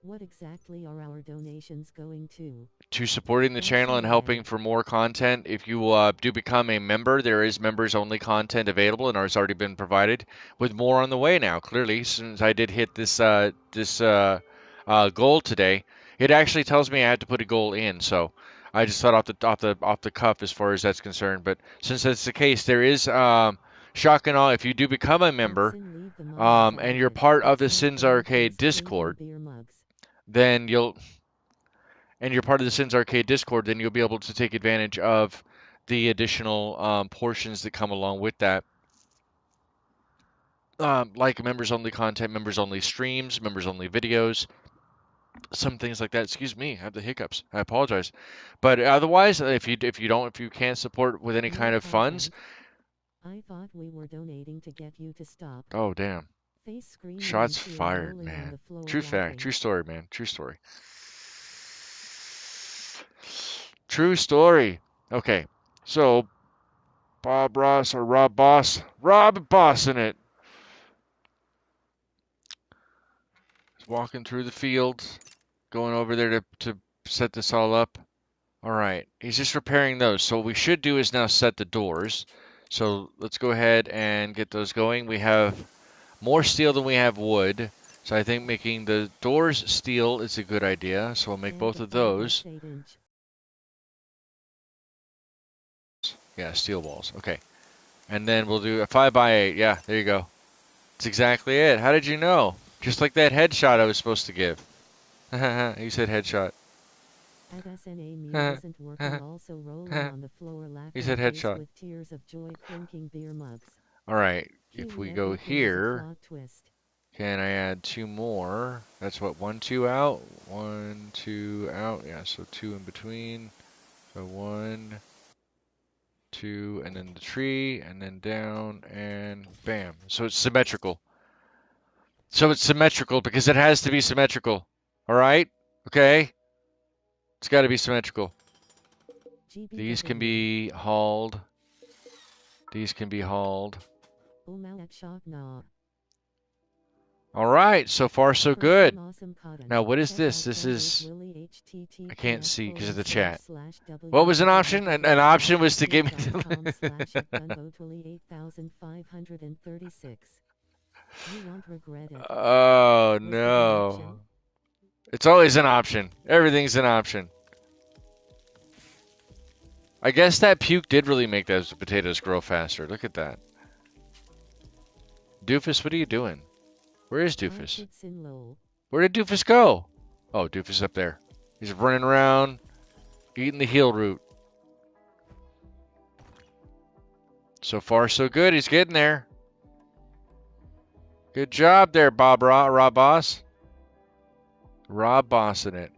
What exactly are our donations going to? To supporting the channel and helping for more content. If you do become a member, there is members-only content available, and ours already been provided, with more on the way now. Clearly, since I did hit this goal today, it actually tells me I have to put a goal in. So I just thought off the cuff as far as that's concerned. But since that's the case, there is shock and awe. If you do become a member, and you're part of the Sins Arcade Discord, then you'll be able to take advantage of the additional portions that come along with that. Like members-only content, members-only streams, members-only videos, some things like that. Excuse me, I have the hiccups. I apologize. But otherwise, if you can't support with any kind of funds. I thought we were donating to get you to stop. Oh, damn. Shots fired, man. True fact. True story, man. True story. True story. Okay, so Rob Boss in it. He's walking through the fields, going over there to set this all up. All right, he's just repairing those. So what we should do is now set the doors. So let's go ahead and get those going. We have more steel than we have wood. So I think making the doors steel is a good idea. So we'll make both of those. Yeah, steel walls. Okay. And then we'll do a 5x8. Yeah, there you go. That's exactly it. How did you know? Just like that headshot I was supposed to give. You said headshot. He said headshot. Alright, if we go here, can I add 2 more? That's what, 1, 2 out? 1, 2 out. Yeah, so 2 in between. So 1, 2, and then the tree, and then down, and bam. So it's symmetrical. So it's symmetrical because it has to be symmetrical. Alright? Okay? It's got to be symmetrical. These can be hauled. These can be hauled. Alright, so far so good. Now what is this? This is... I can't see because of the chat. What was an option? An option was to give me... Oh no. It's always an option. Everything's an option. I guess that puke did really make those potatoes grow faster. Look at that. Doofus, what are you doing? Where is Doofus? Where did Doofus go? Oh, Doofus up there. He's running around, eating the heel root. So far, so good. He's getting there. Good job there, Rob Boss. Rob Boss in it.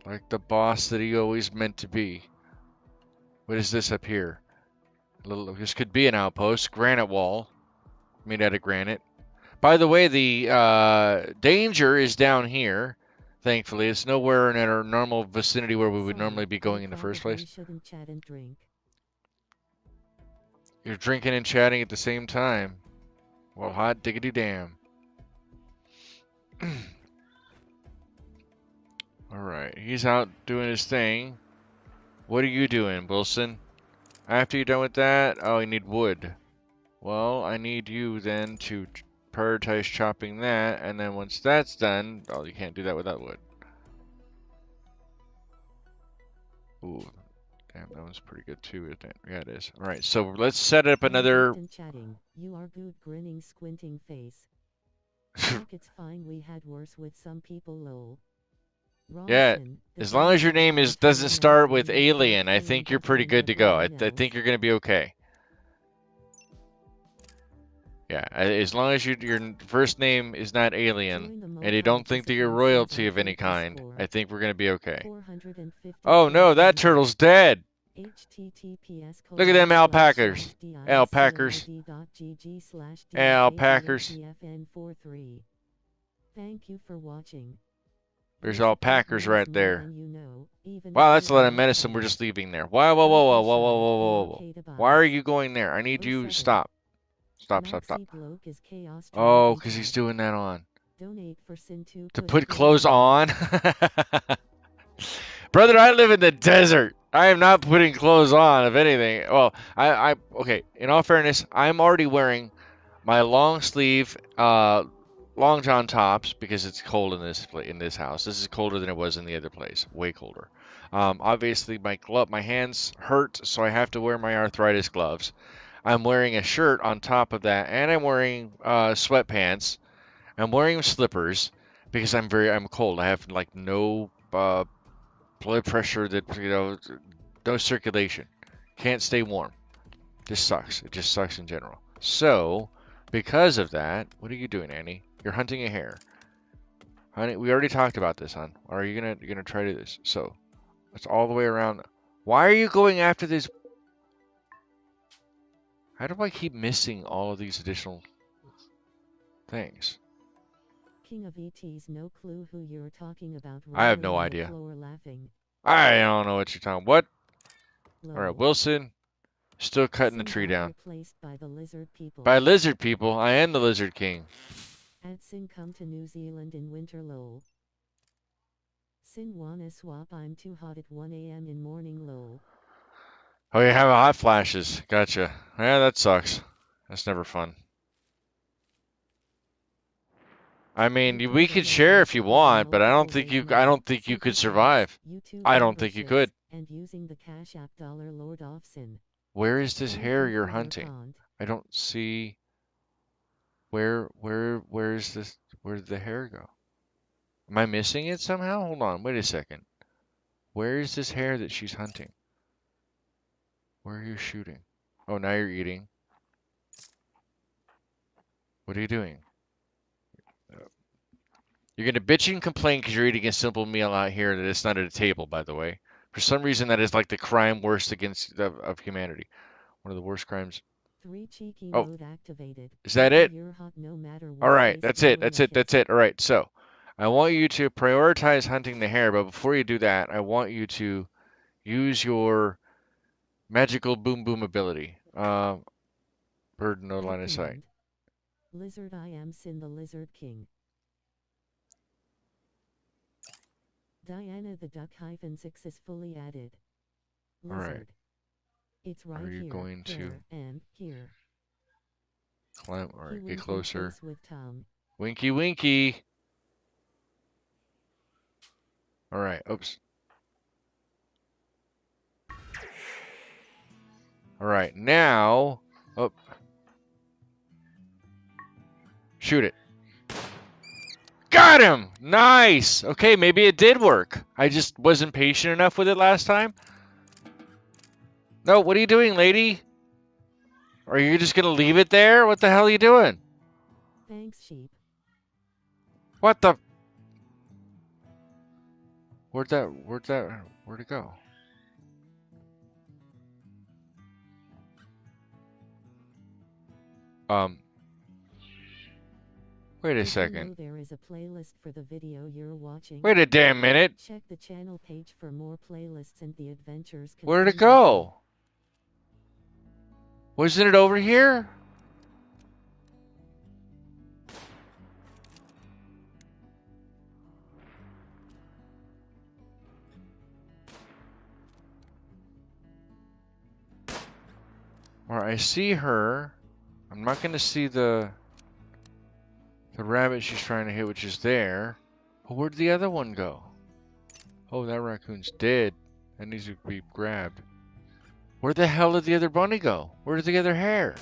Like the boss that he always meant to be. What is this up here? This could be an outpost. Granite wall. Made out of granite. By the way, the danger is down here. Thankfully, it's nowhere in our normal vicinity where we would normally be going in the first place. You're drinking and chatting at the same time. Well, hot diggity damn. Alright, he's out doing his thing. What are you doing, Wilson? After you're done with that, oh, you need wood. Well, I need you then to prioritize chopping that, and then once that's done, oh, you can't do that without wood. Ooh, damn, that one's pretty good too, isn't it? Yeah, it is. Alright, so let's set up another... Chatting. You are good, grinning, squinting face. Fuck, it's fine, we had worse with some people, lol. Yeah, as long as your name doesn't start with alien, I think you're pretty good to go. I think you're gonna be okay. Yeah, as long as your first name is not alien, and you don't think that you're royalty of any kind, I think we're gonna be okay. Oh no, that turtle's dead! Look at them alpacas! Alpacas! Alpacas! Thank you for watching. There's alpacas right there. Wow, that's a lot of medicine we're just leaving there. Whoa, whoa, whoa, whoa, whoa, whoa, whoa, whoa. Why are you going there? I need you, stop. Stop. Oh, because he's doing that on. To put clothes on? Brother, I live in the desert. I am not putting clothes on, if anything. Well, okay, in all fairness, I'm already wearing my long sleeve, long john tops because it's cold in this house. This is colder than it was in the other place, way colder. Obviously, my hands hurt, so I have to wear my arthritis gloves. I'm wearing a shirt on top of that, and I'm wearing sweatpants. I'm wearing slippers because I'm cold. I have like no blood pressure, no circulation. Can't stay warm. This sucks. It just sucks in general. So, because of that, what are you doing, Annie? You're hunting a hare. Honey, we already talked about this, hon. Or are you gonna try to do this? So, it's all the way around. Why are you going after this? How do I keep missing all of these additional things? King of ET's no clue who you're talking about. I have no idea. I don't know what you're talking. What? All right, Wilson, still cutting the tree down. By lizard people, I am the Lizard King. Sin come to New Zealand in winter, lol. Sin wanna swap, I'm too hot at 1 a.m. in morning, lol. Oh, you have hot flashes. Gotcha. Yeah, that sucks. That's never fun. I mean, we could share if you want, but I don't think you could survive. I don't think you could. And using the Cash App $Lord off Sin. Where is this hare you're hunting? I don't see. Where is this? Where did the hare go? Am I missing it somehow? Hold on, wait a second. Where is this hare that she's hunting? Where are you shooting? Oh, now you're eating. What are you doing? You're gonna bitch and complain because you're eating a simple meal out here that it's not at a table, by the way. For some reason, that is like the crime worst against of humanity. One of the worst crimes. Oh, is that it? All right, that's it. That's it. That's it. All right, so I want you to prioritize hunting the hare, but before you do that, I want you to use your magical boom boom ability. Bird no line of sight. Lizard, I am Sin the Lizard King. Diana the Duck -6 is fully added. Lizard. All right. It's right Are you here, going to and here. Climb or get closer? With tongue. Winky winky. All right. Oops. All right. Now. Oh. Shoot it. Got him! Nice! Okay, maybe it did work. I just wasn't patient enough with it last time. No, what are you doing, lady? Are you just gonna leave it there? What the hell are you doing? Thanks, sheep. What the? Where'd it go? Wait a second. There is a playlist for the video you're watching. Wait a damn minute. Check the channel page for more playlists and the adventures. Where'd it go? Wasn't it over here? Alright, I see her. I'm not gonna see the rabbit she's trying to hit, which is there. Oh, where'd the other one go? Oh, that raccoon's dead. That needs to be grabbed. Where the hell did the other bunny go? Where did the other hare?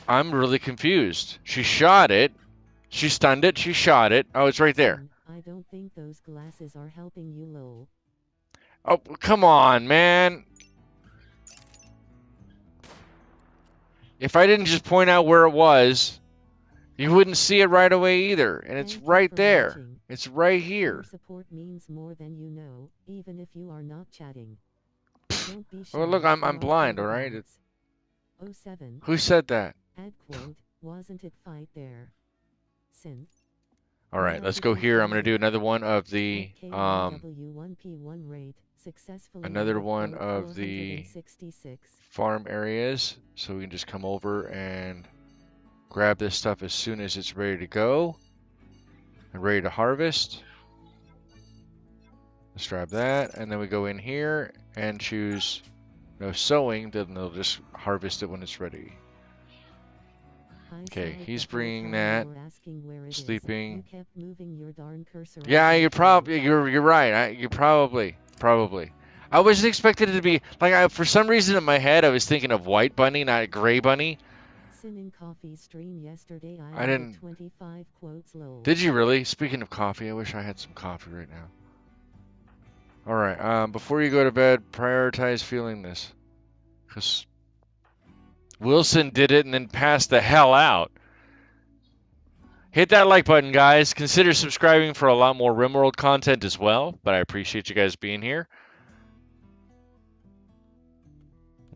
I'm really confused. She shot it. She stunned it. She shot it. Oh, it's right there. I don't think those glasses are helping you, lol. Oh, come on, man. If I didn't just point out where it was, you wouldn't see it right away either. And it's right there. Watching. It's right Your here. support means more than you know, even if you are not chatting. Don't be shy. Well, look, I'm blind, all right? 07. Who said that? Add quote, wasn't it fight there? Sin. All right, let's go here. I'm going to do another one of the W1P1 rate, successfully another one quote, of the farm areas. So we can just come over and grab this stuff as soon as it's ready to go and ready to harvest. Let's grab that, and then we go in here and choose no sowing, then they'll just harvest it when it's ready. Okay, he's bringing that. Sleeping. Yeah, you're right. You probably. I wasn't expecting it to be like for some reason in my head I was thinking of white bunny, not gray bunny. I didn't. 25 quotes low. Did you really? Speaking of coffee, I wish I had some coffee right now. All right. Before you go to bed, prioritize feeling this, because Wilson did it and then passed the hell out. Hit that like button, guys. Consider subscribing for a lot more RimWorld content as well, but I appreciate you guys being here.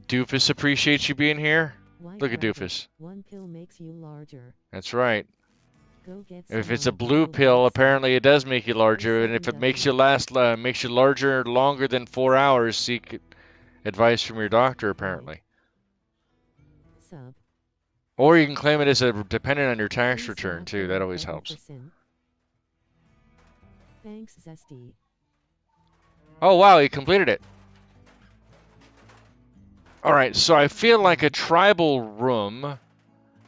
Doofus appreciates you being here. Look at Doofus. One pill makes you larger. That's right. Go get If some it's a more blue pill, apparently it does make you larger, and if it makes you makes you larger longer than 4 hours, seek advice from your doctor, apparently. Sub. Or you can claim it as a dependent on your tax return too. That always helps. Thanks, Zesty. Oh wow, he completed it. All right, so I feel like a tribal room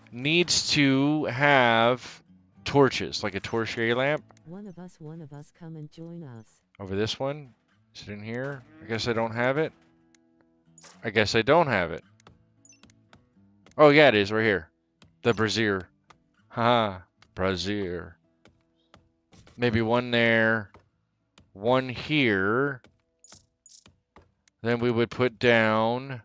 needs to have torches, like a torchlight lamp. One of us, come and join us. Over this one? Is it in here? I guess I don't have it. I guess I don't have it. Oh, yeah, it is right here. The brazier. Haha, brazier. Maybe one there. One here. Then we would put down...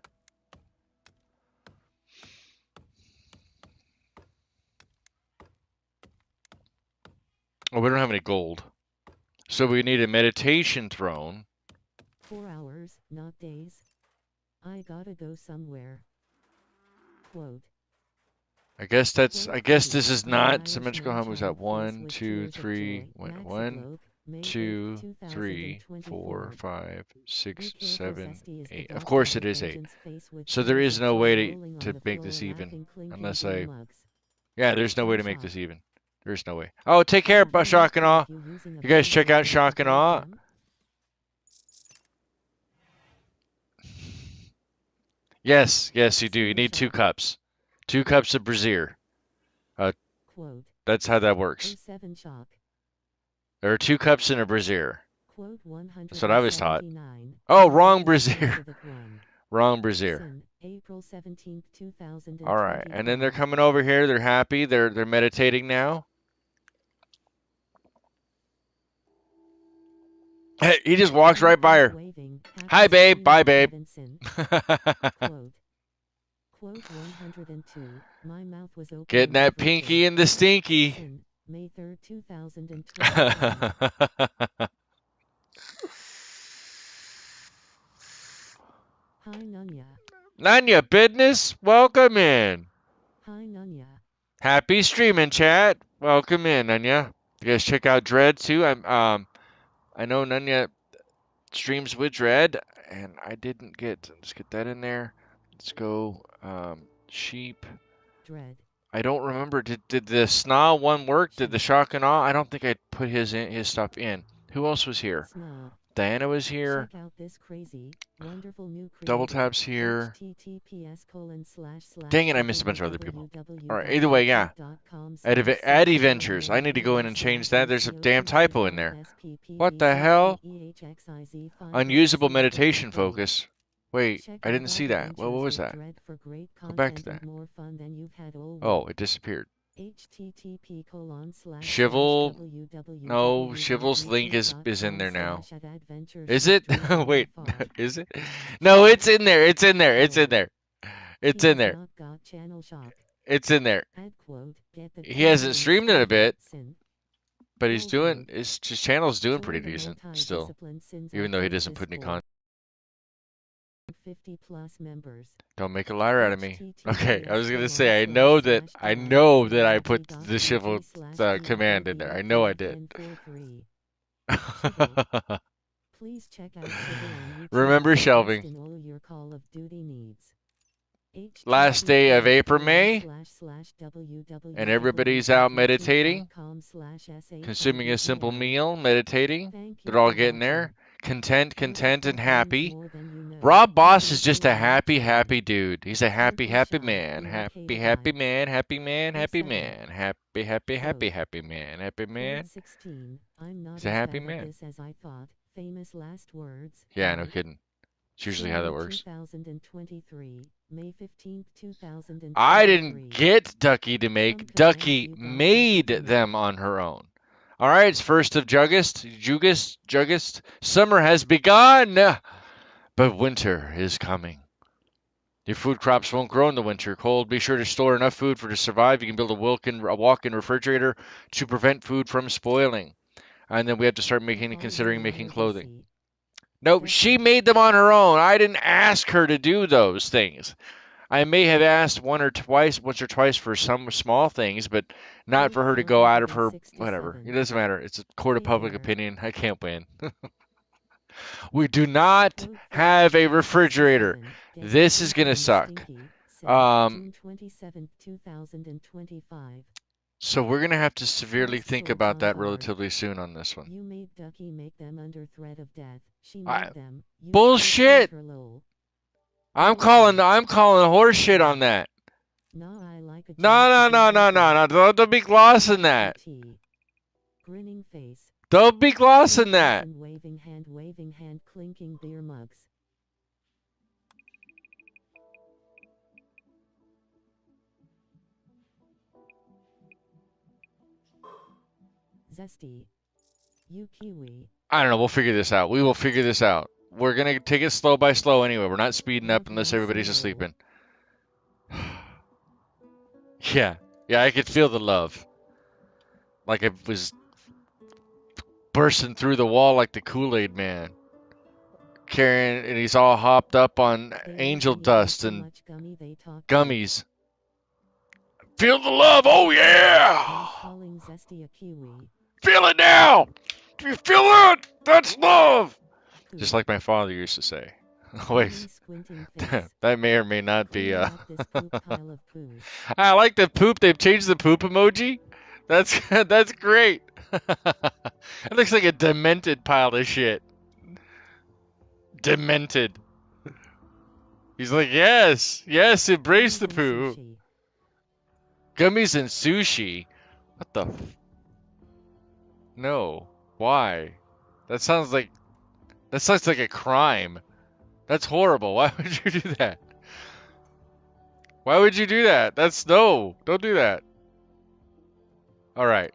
Oh, we don't have any gold. So we need a meditation throne. 4 hours, not days. I gotta go somewhere. Quote. I guess this is not. Symmetrical hum was that 1, 2, 3, 1, 2, 3, 4, 5, 6, 7, 8. Of course it is 8. So there is no way to make this even. Unless I... Yeah, there's no way to make this even. There's no way. Oh, take care, Shock and Awe. You guys check out Shock and Awe. Yes, you do. You need 2 cups. 2 cups of brazier. That's how that works. There are 2 cups in a brazier. That's what I was taught. Oh, wrong brazier. Wrong brazier. April 17th, 2021. All right, and then they're coming over here. They're happy. They're meditating now. Hey, he just walks right by her. Hi, babe. Bye, babe. Quote 102. My mouth was open. Getting that pinky in the stinky. May 3rd, 2020. Hi, Nunya. Nunya, business? Welcome in. Hi, Nunya. Happy streaming, chat. Welcome in, Nunya. You guys check out Dread too. I know Nunya streams with Dread, and I didn't get. Let's get that in there. Let's go. Sheep. Dread. I don't remember. Did the Sna one work? Did the Shock and Awe? I don't think I put his stuff in. Who else was here? Sna. Diana was here. Check out this crazy, wonderful new creator. Double taps here. Dang it, I missed a bunch of other people. Alright, either way, yeah. Add Adventures. I need to go in and change that. There's a damn typo in there. What the hell? Unusable meditation focus. Wait, I didn't see that. Well, what was that? Go back to that. Oh, it disappeared. Shivel. No, Shivel's link is in there now. Is it? Wait, is it? No, it's in there. It's in there. It's in there. It's in there. It's in there. He hasn't streamed it a bit, but he's doing his channel's doing pretty decent still, even though he doesn't put any content. 50 plus members. Don't make a liar out of me. Okay, I was gonna say I know that I put the Shivel command in there. I know I did. Please check out Remember shelving. Last day of April, May, and everybody's out meditating, consuming a simple meal, meditating. They're all getting there. Content, and happy. Rob Boss is just a happy dude. He's a happy man. Happy man. Happy man. Happy man. Happy man. He's a happy man. Yeah, no kidding. It's usually how that works. May 15th, 2023. I didn't get Ducky to make. Ducky made them on her own. All right, it's 1st of Jugust. Summer has begun, but winter is coming. Your food crops won't grow in the winter. Cold. Be sure to store enough food to survive. You can build a walk-in refrigerator to prevent food from spoiling. And then we have to start considering making clothing. No, she made them on her own. I didn't ask her to do those things. I may have asked once or twice for some small things, but not for her to go out of her, whatever. It doesn't matter. It's a court of public opinion. I can't win. We do not have a refrigerator. This is going to suck. So we're going to have to severely think about that relatively soon on this one. You made Ducky make them under threat of death. She made them. Bullshit! I'm calling horse shit on that. No. Don't be glossing that. Grinning face. Don't be glossing that. Waving hand, clinking beer mugs. Zesty. You kiwi. I don't know. We'll figure this out. We will figure this out. We're going to take it slow by slow anyway. We're not speeding up unless everybody's asleep. Yeah, I could feel the love. Like it was bursting through the wall like the Kool-Aid man. Carrying, and he's all hopped up on angel dust and gummies. Feel the love. Oh, yeah. Feel it now. Do you feel it? That's love. Just like my father used to say. Wait, that may or may not be. I like the poop. They've changed the poop emoji. That's great. It looks like a demented pile of shit. Demented. He's like, yes, embrace the poo. Gummies and sushi. What the? No. Why? That sounds like a crime. That's horrible. Why would you do that? Why would you do that? No. Don't do that. All right.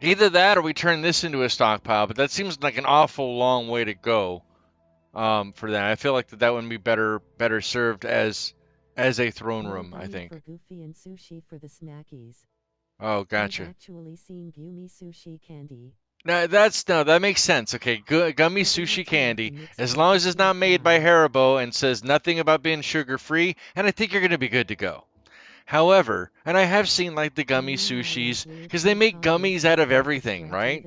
Either that or we turn this into a stockpile, but that seems like an awful long way to go for that. I feel like that would be better served as a throne room, I think. For Goofy and sushi for the snackies. Oh, gotcha. I've actually seen gummy sushi candy. No, that makes sense. Okay, gummy sushi candy, as long as it's not made by Haribo and says nothing about being sugar-free, and I think you're going to be good to go. However, and I have seen like the gummy sushis, because they make gummies out of everything, right?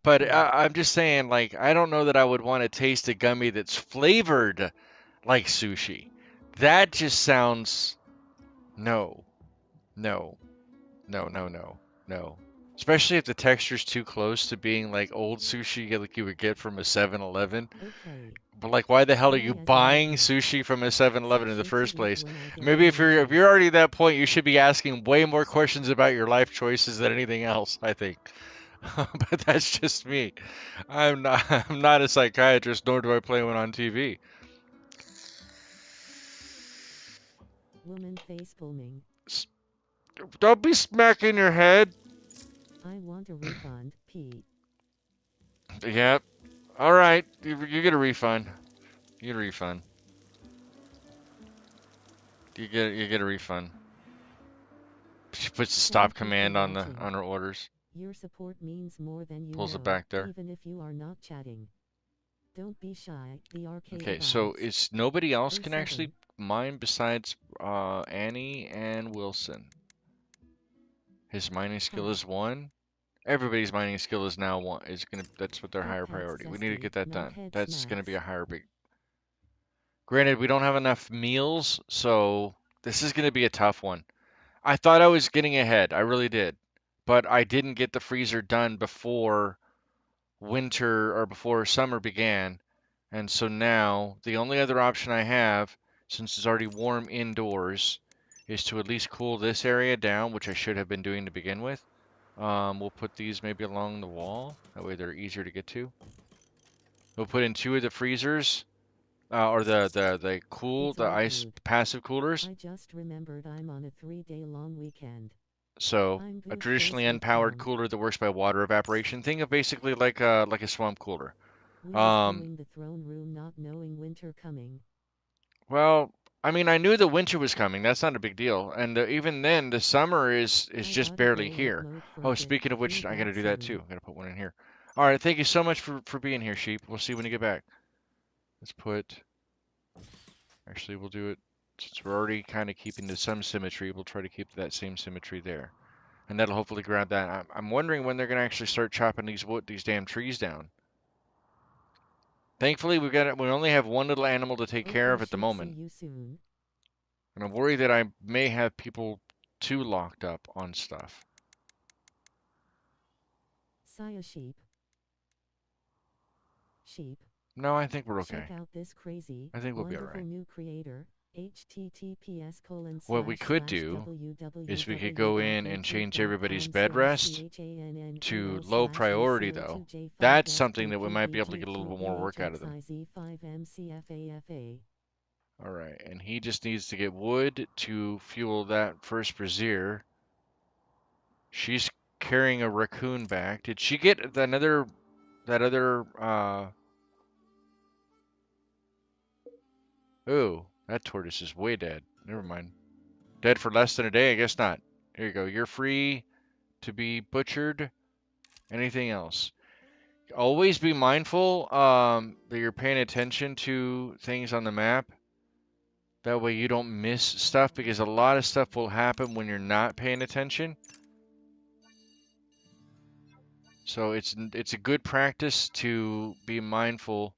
But I'm just saying, like, I don't know that I would want to taste a gummy that's flavored like sushi. That just sounds... No. Especially if the texture's too close to being like old sushi like you would get from a 7-Eleven. Okay. But like, why the hell are Why you as in buying why? sushi from a 7-Eleven in the Sushi to first eat place? when I don't Maybe if wanna you're choose. already at that point, you should be asking way more questions about your life choices than anything else, I think. But that's just me. I'm not a psychiatrist, nor do I play one on TV. Woman face palming. Don't be smacking your head. I want a refund, P. Yep. All right. You get a refund. You get a refund. You get a refund. She puts the stop Thank you for command on the watching. on her orders. Your support means more than you Pulls it know, back there. even if you are not chatting. Don't be shy, the arcade Okay, so abides. it's nobody else Oh can actually 07. mine besides Annie and Wilson. His mining skill Ha. is 1. Everybody's mining skill is now 1. Is gonna That's what their It higher pets priority. We need to zesty, get that not done. head That's gonna be smacks. a higher big. Granted, we don't have enough meals, so this is gonna be a tough one. I thought I was getting ahead. I really did. But I didn't get the freezer done before winter or before summer began. And so now the only other option I have, since it's already warm indoors, is to at least cool this area down, which I should have been doing to begin with. We'll put these maybe along the wall. That way they're easier to get to. We'll put in 2 of the freezers, or It's the all ice good. passive coolers. I just remembered I'm on a 3-day long weekend. So I'm a good traditionally Facebook unpowered Tom. cooler that works by water evaporation. Think of basically like a swamp cooler. We is Um, doing the throne room not knowing winter coming. Well, I mean, I knew the winter was coming. That's not a big deal. And even then, the summer is I just gotta barely go load here. mode for a Oh, bit, speaking of be which, I got to back do that too. soon. I got to put one in here. All right, thank you so much for being here, sheep. We'll see when you get back. Let's put. Actually, we'll do it since we're already kind of keeping to some symmetry. We'll try to keep that same symmetry there, and that'll hopefully grab that. I'm wondering when they're gonna actually start chopping these damn trees down. Thankfully, we only have one little animal to take care Okay of at the sheep, see moment. you soon. And I'm worried that I may have people too locked up on stuff. Saya sheep. Sheep. No, I think we're okay. Check out this crazy, I think we'll be all wonderful right. new creator. https colon What we slash could slash do is we could go in and change everybody's www.youtube.com bed slash rest to channel low slash priority, though. That's something that we might be able to get a little bit more work out of them. u5mcfafa. All right, and he just needs to get wood to fuel that first brazier. She's carrying a raccoon back. Did she get that other oh, that tortoise is way dead. Never mind. Dead for less than a day? I guess not. Here you go. You're free to be butchered. Anything else? Always be mindful that you're paying attention to things on the map. That way you don't miss stuff because a lot of stuff will happen when you're not paying attention. So it's a good practice to be mindful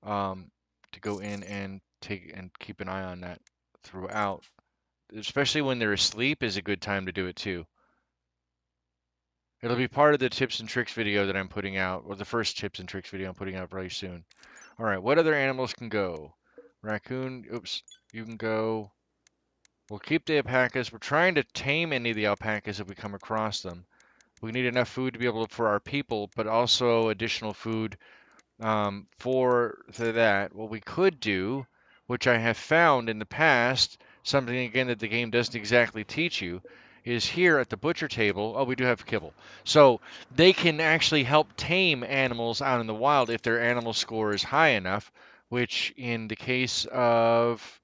to go in and take and keep an eye on that throughout. Especially when they're asleep is a good time to do it too. It'll be part of the tips and tricks video that I'm putting out, or the first tips and tricks video I'm putting out very soon. All right, what other animals can go? Raccoon, oops, you can go. We'll keep the alpacas. We're trying to tame any of the alpacas if we come across them. We need enough food to be able to, for our people, but also additional food for that. What we could do, which I have found in the past, something again that the game doesn't exactly teach you, is here at the butcher table. Oh, we do have kibble. So they can actually help tame animals out in the wild if their animal score is high enough, which in the case of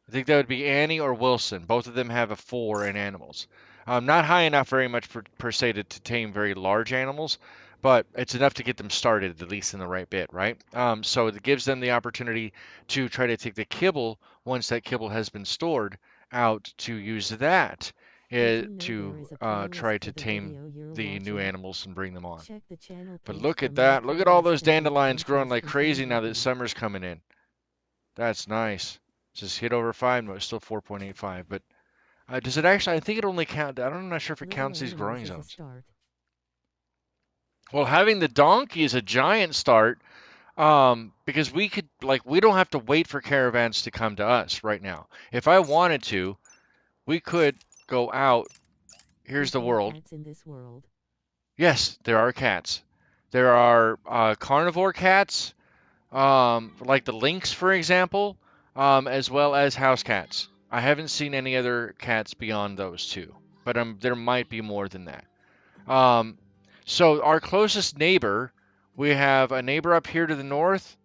I think that would be Annie or Wilson. Both of them have a 4 in animals. Not high enough very much per se to tame very large animals, but it's enough to get them started at least in the right bit, right? So it gives them the opportunity to try to take the kibble once that kibble has been stored out to use that Did you know there to is a playlist try for to the tame video you're the new watching? animals and bring them on. Check the channel But page look for at more that. Look at all playlists those and the dandelions growing adventures like crazy now that continually. summer's coming in. That's nice. Just hit over 5, no, it's still 4.85, but does it actually? I think it only count. I'm not sure if it Little counts these animals growing is a zones. start. Well, having the donkey is a giant start. Because we could, like, we don't have to wait for caravans to come to us right now. If I wanted to, we could go out. Here's Is the there world. cats in this world? Yes, there are cats. There are carnivore cats, like the lynx, for example, as well as house cats. I haven't seen any other cats beyond those two, but there might be more than that. Um, so our closest neighbor, we have a neighbor up here to the north,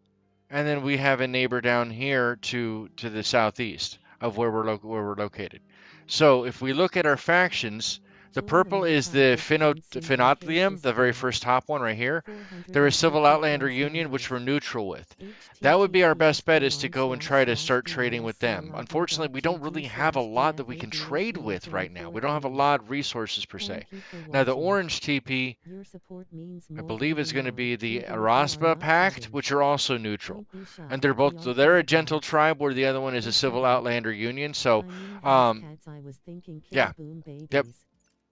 and then we have a neighbor down here to the southeast of where we're located. So if we look at our factions, the Join the purple new is the participants in Phenotlium, the very Vacationsphere. first top one right here. There is Civil 450 Outlander plus Union, which members. we're neutral with. That would be our best bet, is to go and try to start trading with them. Unfortunately, we don't really have a lot that we can trade with right now. We don't have a lot of resources per se. Thank you for Now the watching. orange TP, Your support means I more than believe, you is going to know, be the even if you are Eraspa not Pact, voting. which are also neutral. Don't be And shy, they're both, we are so for they're the a gentle dogs. tribe, where the other one is a Be Civil civil. Outlander Union. So, I mean house um, cats, I was thinking yeah, kitty boom yep, babies.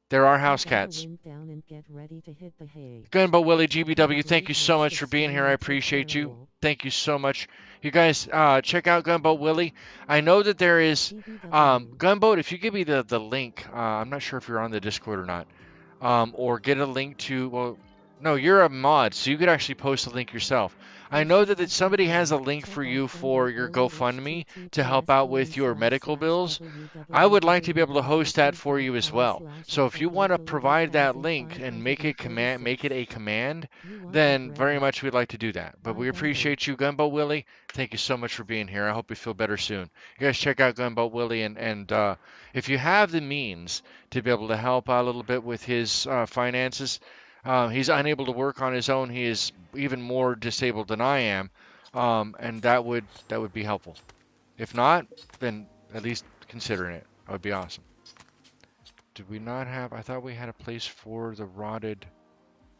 there are You house gotta cats. wind down and get ready to hit the hay. Gunboat Willie Have a GBW, thank great you so rest much of for being stream here. I and take appreciate care you. all. Thank you so much. You guys, check out Gunboat Willie. I know that there is, GBW. Gunboat, if you give me the link, I'm not sure if you're on the Discord or not, or get a link to, well, no, you're a mod, so you could actually post a link yourself. I For know that somebody has a CI2K, link for check out you for Gunboat your Willie GoFundMe to help out with your medical bills. I would like to be able to host that for you as well. So if you want to provide that link and make it a command, You want the then very credit. much we'd like to do that. But Bye we Gunboat. appreciate you, Gunboat Willie. Thank you so much for being here. I hope you feel better soon. You guys check out Gunboat Willie, and if you have the means to be able to help out a little bit with his finances, he's unable to work on his own. He is even more disabled than I am, and that would be helpful. If not, then at least considering it, that would be awesome. Did we not have? I thought we had a place for the rotted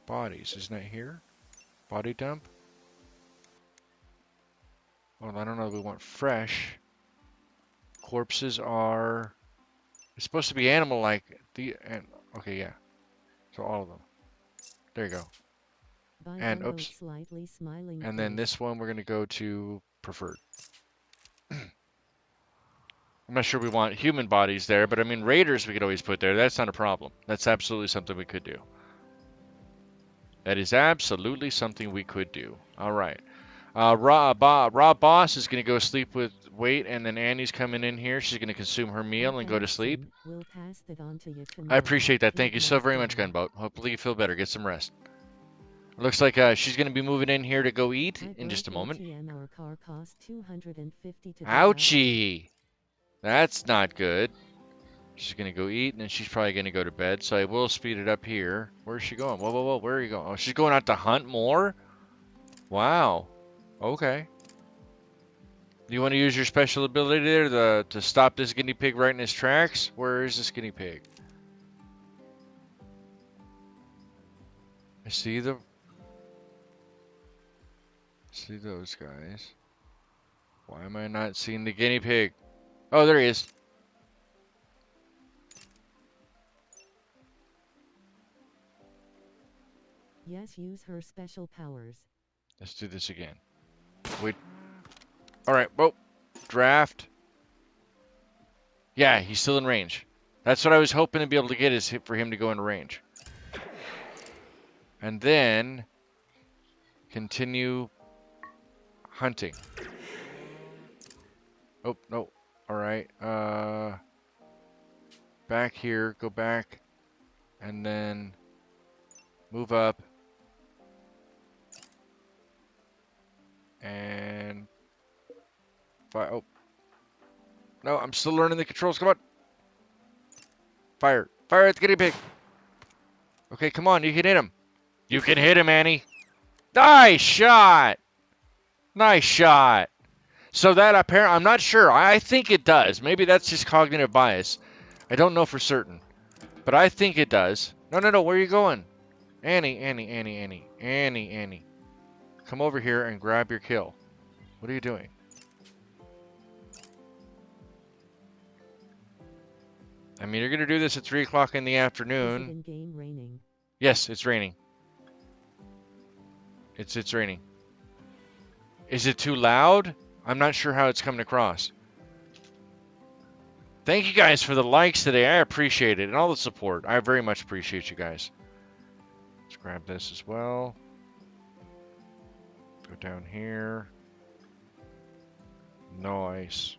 bodies. Isn't it here? Body dump? Well, I don't know. We want fresh. Corpses are. It's supposed to be animal-like. Okay, yeah. So all of them. There you go. Bye And Gunboat, oops. slightly smiling And then face. this one we're gonna go to preferred. I'm not sure we want human bodies there, but I mean raiders we could always put there. That's not a problem. That's absolutely something we could do. That is absolutely something we could do. All right. Rob Boss is going to go sleep with Wait, and then Annie's coming in here. She's going to consume her meal and Okay, go to sleep. we'll pass that on to you I tomorrow. appreciate that. Thank Good you so night, very much, gang. Gunboat. Hopefully you feel better. Get some rest. Looks like she's going to be moving in here to go eat I in just a broke moment. ATM, our car cost 250 to get out. Ouchie! That's not good. She's going to go eat, and then she's probably going to go to bed, so I will speed it up here. Where's she going? Whoa, whoa, whoa. Where are you going? Oh, she's going out to hunt more? Wow. Okay. Do you want to use your special ability there to stop this guinea pig right in his tracks? Where is this guinea pig? I see those guys. Why am I not seeing the guinea pig? Oh, there he is. Yes, use her special powers. Let's do this again. Wait. All right. Whoa. Draft. Yeah, he's still in range. That's what I was hoping to be able to get, is for him to go in range. And then continue hunting. Oh, no. All right. Back here. Go back. And then move up. And fire. Oh. No, I'm still learning the controls. Come on. Fire. Fire at the guinea pig. Okay, come on. You can hit him. You can hit him, Annie. Nice shot. Nice shot. So that apparently, I'm not sure. I think it does. Maybe that's just cognitive bias. I don't know for certain. But I think it does. No, no, no. Where are you going? Annie, Annie, Annie, Annie. Annie, Annie. Come over here and grab your kill. What are you doing? I mean, you're going to do this at 3 o'clock in the Is it afternoon. in game raining? Yes, it's raining. It's raining. Is it too loud? I'm not sure how it's coming across. Thank you guys for the likes today. I appreciate it. And all the support. I very much appreciate you guys. Let's grab this as well. Go down here. Nice.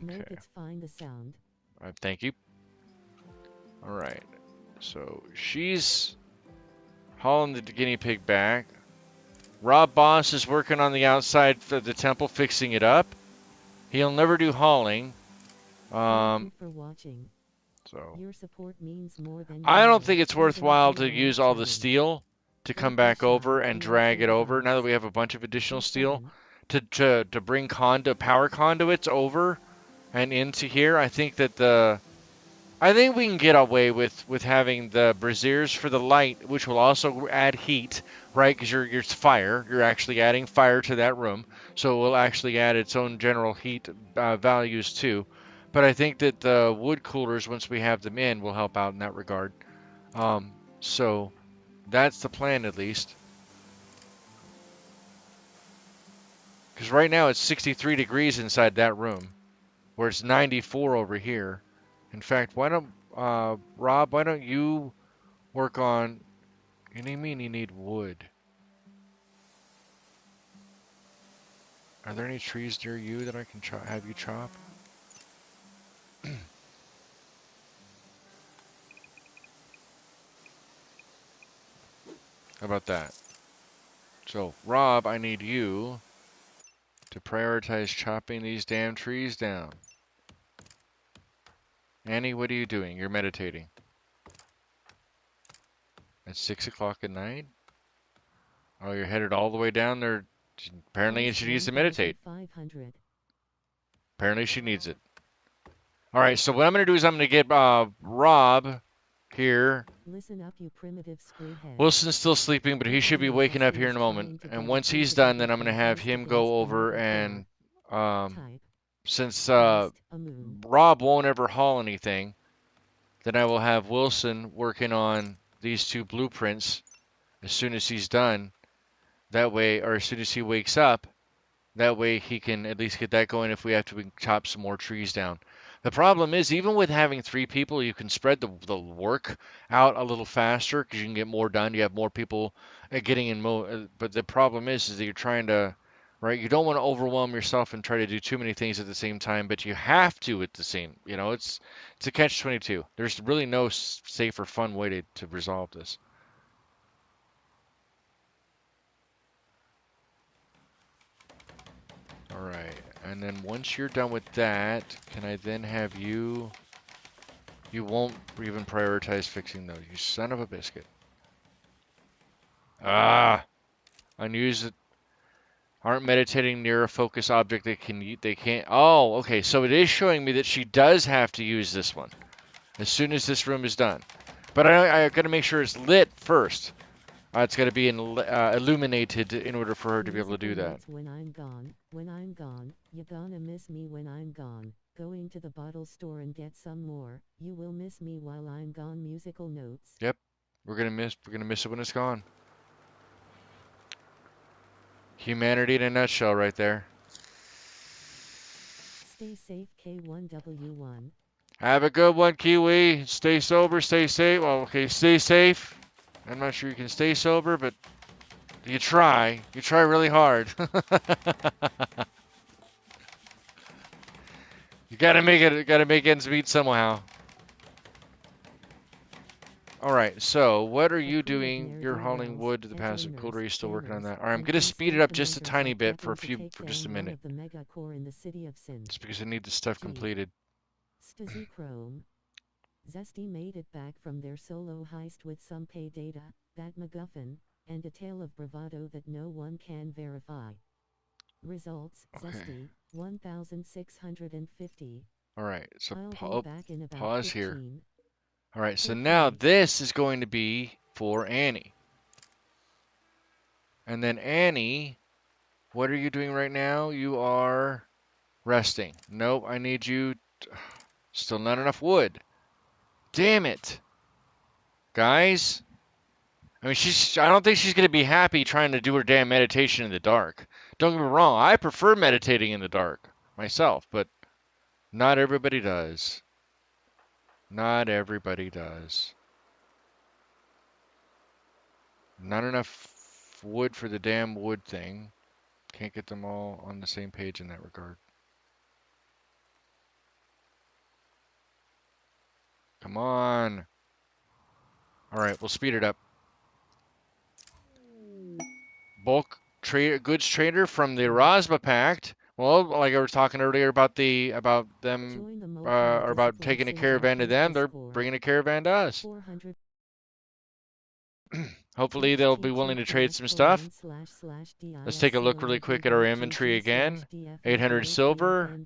Nope, Okay. it's fine, the sound. Thank you. Alright. So she's hauling the guinea pig back. Rob Boss is working on the outside of the temple, fixing it up. He'll never do hauling. Thank you for watching. So Your support means more than you I don't know, think it's even if worthwhile you to are use not all the subbing. steel to come Don't be back over shy, and we drag answer it over. Now that advice. we have a bunch of additional steel P7. to bring power conduits over and into here, I think that I think we can get away with having the braziers for the light, which will also add heat, right? Because you're fire. You're actually adding fire to that room, so it will actually add its own general heat values too. But I think that the wood coolers, once we have them in, will help out in that regard. So that's the plan at least. Because right now it's 63 degrees inside that room, where it's 94 over here. In fact, why don't Rob? Why don't you work on? You mean you need wood? Are there any trees near you that I can have you chop? How about that? So, Rob, I need you to prioritize chopping these damn trees down. Annie, what are you doing? You're meditating. At 6 o'clock at night? Oh, you're headed all the way down there. Apparently she needs to meditate. 1,500. Apparently she needs it. Alright, so what I'm going to do is I'm going to get Rob here. Listen up, you primitive screwhead. Wilson's still sleeping, but he should be waking up here in a moment. And once he's done, then I'm going to have him go over and, since Rob won't ever haul anything, then I will have Wilson working on these two blueprints as soon as he's done. That way, or as soon as he wakes up, that way he can at least get that going if we have to chop some more trees down. The problem is, even with having 3 people, you can spread the work out a little faster because you can get more done. You have more people getting in. But the problem is that you're trying to, right? You don't want to overwhelm yourself and try to do too many things at the same time, but you have to at the same. It's a catch-22. There's really no safe or fun way to resolve this. All right, and then once you're done with that, can I then have you? You won't even prioritize fixing those, you son of a biscuit. Ah, unused aren't meditating near a focus object. They can't. Oh, okay. So it is showing me that she does have to use this one as soon as this room is done. But I got to make sure it's lit first. It's got to be illuminated in order for her to be able to do that. When I'm gone, you're gonna miss me when I'm gone. Going to the bottle store and get some more. You will miss me while I'm gone. Musical notes. Yep, we're gonna miss it when it's gone. Humanity in a nutshell, right there. Stay safe, K1W1. Have a good one, Kiwi. Stay sober, stay safe. Well, okay, stay safe. I'm not sure you can stay sober, but you try. You try really hard. You gotta make it. Gotta make ends meet somehow. All right. So, what are you doing? You're hauling wood to the passive cooler. Are you still working on that? All right. I'm gonna speed it up just a tiny bit for just a minute. It's because I need this stuff completed. Stazzy Chrome. Zesty made it back from their solo heist with some pay data, that MacGuffin, and a tale of bravado that no one can verify. Results, okay. Zesty, 1,650. All right, so pause 15. Here. All right, so now this is going to be for Annie. And then Annie, what are you doing right now? You are resting. Nope, I need you. Still not enough wood. Damn it. Guys? I mean, I don't think she's going to be happy trying to do her damn meditation in the dark. Don't get me wrong, I prefer meditating in the dark myself, but not everybody does. Not everybody does. Not enough wood for the damn wood thing. Can't get them all on the same page in that regard. Come on. All right, we'll speed it up. Bulk goods trader from the Erasmus Pact. Well, like I was talking earlier about them or about taking a caravan to them, they're bringing a caravan to us. Hopefully they'll be willing to trade some stuff. Let's take a look really quick at our inventory again. 800 silver.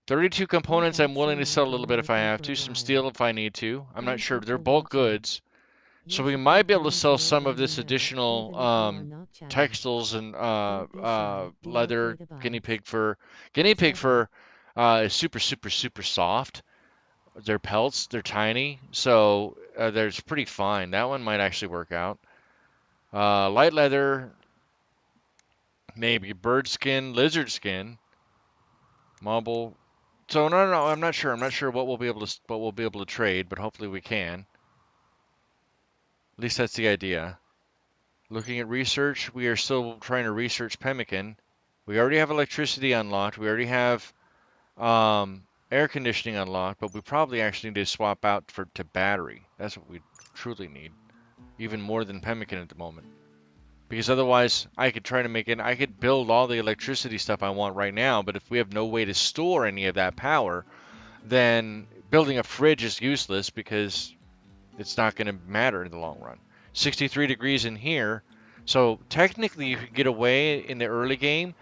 32 components I'm willing to sell a little bit if I have to. Some steel if I need to. I'm not sure. They're bulk goods. So we might be able to sell some of this additional textiles and leather, guinea pig fur. Guinea pig fur is super, super, super soft. Their pelts, they're tiny, so they're pretty fine. That one might actually work out. Light leather, maybe bird skin, lizard skin, marble. So no, I'm not sure. I'm not sure what we'll be able to trade, but hopefully we can. At least that's the idea. Looking at research, we are still trying to research pemmican. We already have electricity unlocked. We already have air conditioning unlocked, but we probably actually need to swap out to battery. That's what we truly need, even more than pemmican at the moment. Because otherwise, I could build all the electricity stuff I want right now, but if we have no way to store any of that power, then building a fridge is useless because it's not going to matter in the long run. 63 degrees in here, so technically you could get away in the early game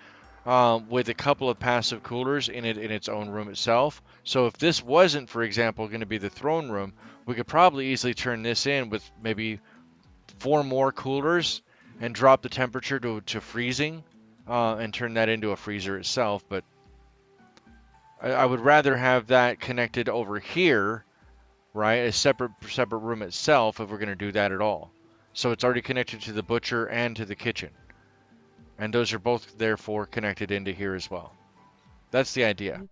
with a couple of passive coolers in its own room itself. So if this wasn't, for example, going to be the throne room, we could probably easily turn this in with maybe 4 more coolers and drop the temperature to freezing and turn that into a freezer itself. But I would rather have that connected over here, right? A separate room itself if we're going to do that at all. So it's already connected to the butcher and to the kitchen. And those are both therefore connected into here as well. That's the idea.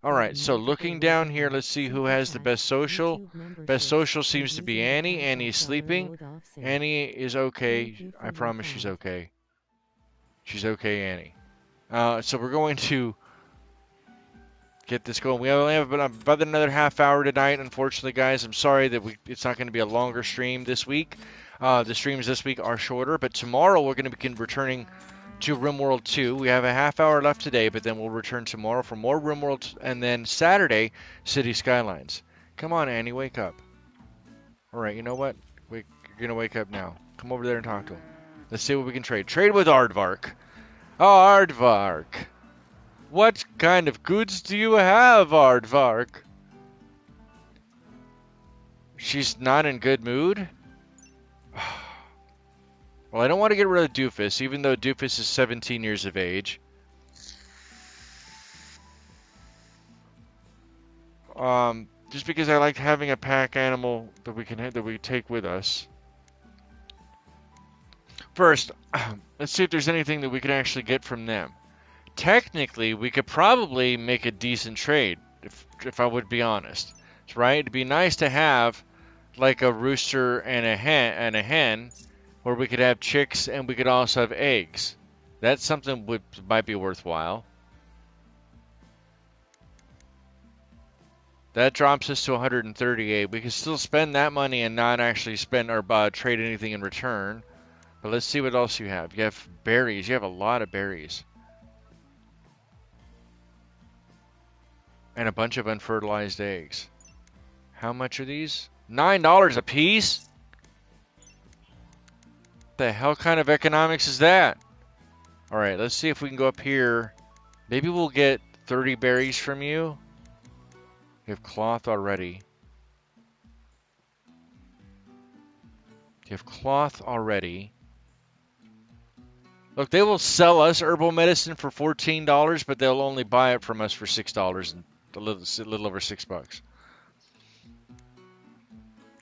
Alright, so looking down here, let's see who has the best social. Best social seems to be Annie. Annie's sleeping. Annie is okay. I promise she's okay. She's okay, Annie. So we're going to get this going. We only have about another half hour tonight, unfortunately, guys. I'm sorry that it's not going to be a longer stream this week. The streams this week are shorter, but tomorrow we're going to begin returning to RimWorld 2. We have a half hour left today, but then we'll return tomorrow for more RimWorld, and then Saturday, City Skylines. Come on, Annie, wake up. All right, you know what? You're going to wake up now. Come over there and talk to him. Let's see what we can trade. Trade with Aardvark. Aardvark. What kind of goods do you have, Aardvark? She's not in good mood? Well, I don't want to get rid of Doofus, even though Doofus is 17 years of age. Just because I like having a pack animal that we take with us. First, let's see if there's anything that we can actually get from them. Technically, we could probably make a decent trade, if I would be honest. Right? It'd be nice to have like a rooster and a hen, where we could have chicks and we could also have eggs. That's something might be worthwhile. That drops us to 138. We can still spend that money and not actually spend or trade anything in return. But let's see what else you have. You have berries. You have a lot of berries. And a bunch of unfertilized eggs. How much are these? $9 a piece? The hell kind of economics is that? Alright, let's see if we can go up here. Maybe we'll get 30 berries from you. You have cloth already. You have cloth already. Look, they will sell us herbal medicine for $14, but they'll only buy it from us for $6 and a little over $6.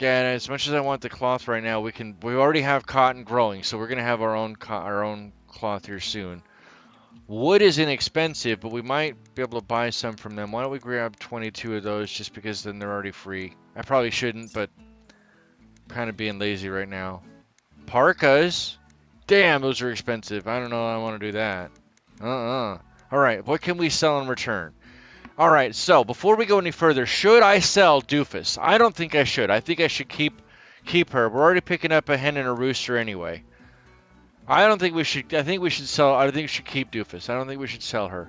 Yeah, and as much as I want the cloth right now, we already have cotton growing, so we're gonna have our own cloth here soon. Wood is inexpensive, but we might be able to buy some from them. Why don't we grab 22 of those just because then they're already free. I probably shouldn't, but I'm kind of being lazy right now. Parkas? Damn, those are expensive. I don't know I want to do that. Alright, what can we sell in return? Alright, so before we go any further, should I sell Doofus? I don't think I should. I think I should keep her. We're already picking up a hen and a rooster anyway. I don't think we should. I think we should sell. I think we should keep Doofus. I don't think we should sell her.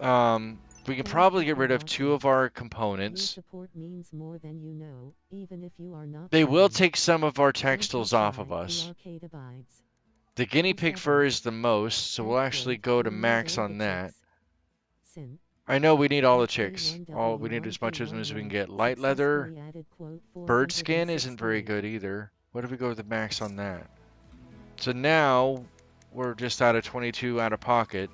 We can probably get rid of 2 of our components. Support means more than you know, even if you are not They will playing. take some of our Don't textiles off of us. The arcade abides. The guinea pig fur is the most, so we'll actually go to We need max all on the that. chicks. Sin. I know we need all the SK1 chicks. We need as much of them as we can get. Light successfully leather, added quote bird skin isn't very 468. good either. What if we go with the max on that? So now we're just out of 22 out of pocket.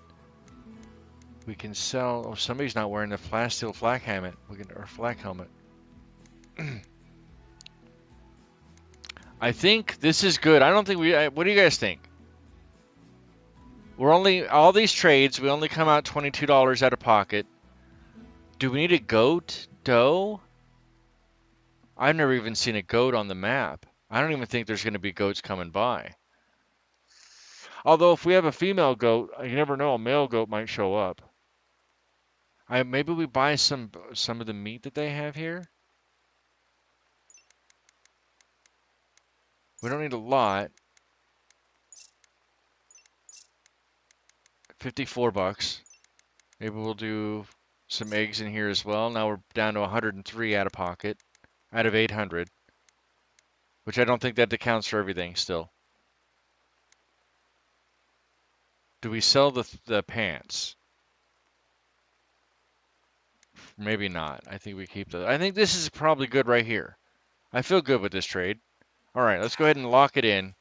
We can sell. Oh, somebody's not wearing the steel flak helmet. Or flak helmet. I think this is good. I don't think what do you guys think? We're only all these trades. We only come out $22 out of pocket. Do we need a goat? Doe? I've never even seen a goat on the map. I don't even think there's going to be goats coming by. Although if we have a female goat, you never know. A male goat might show up. Maybe we buy some of the meat that they have here. We don't need a lot. 54 bucks. Maybe we'll do some eggs in here as well. Now we're down to 103 out of pocket, out of 800, which I don't think that accounts for everything still. Do we sell the pants? Maybe not. I think we keep those. I think this is probably good right here. I feel good with this trade. All right, let's go ahead and lock it in.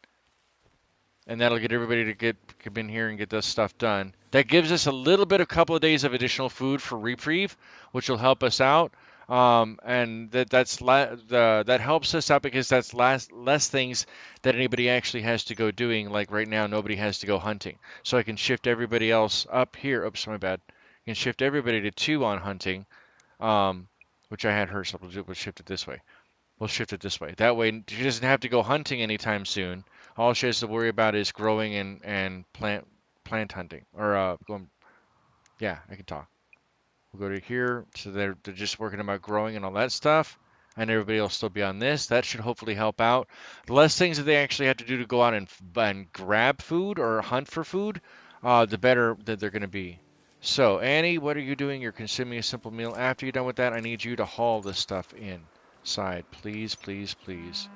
And that'll get everybody to get in here and get this stuff done. That gives us a little bit, a couple of days of additional food for reprieve, which will help us out. And that helps us out because that's less things that anybody actually has to go doing. Like right now, nobody has to go hunting, so I can shift everybody else up here. Oops, my bad. I can shift everybody to 2 on hunting, which I had her, so we'll shift it this way. We'll shift it this way. That way, she doesn't have to go hunting anytime soon. All she has to worry about is growing and plant hunting. Or going. Yeah, I can talk. We'll go to here. So they're just working about growing and all that stuff. And everybody will still be on this. That should hopefully help out. The less things that they actually have to do to go out and grab food or hunt for food, the better that they're going to be. So, Annie, what are you doing? You're consuming a simple meal. After you're done with that, I need you to haul this stuff inside. Please, please, please.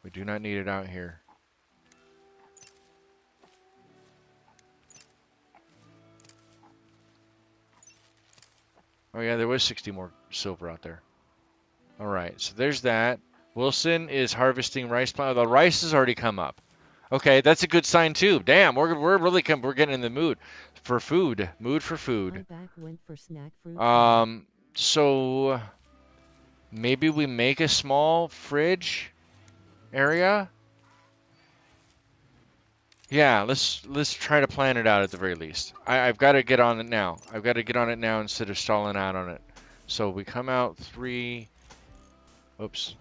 We do not need it out here. Oh yeah, there was 60 more silver out there. Alright, so there's that. Wilson is harvesting rice plant. The rice has already come up. Okay, that's a good sign too. Damn, we're getting in the mood for food. Mood for food. So maybe we make a small fridge area. Yeah, let's try to plan it out at the very least. I've got to get on it now. I've got to get on it now instead of stalling out on it. So we come out 3. Oops.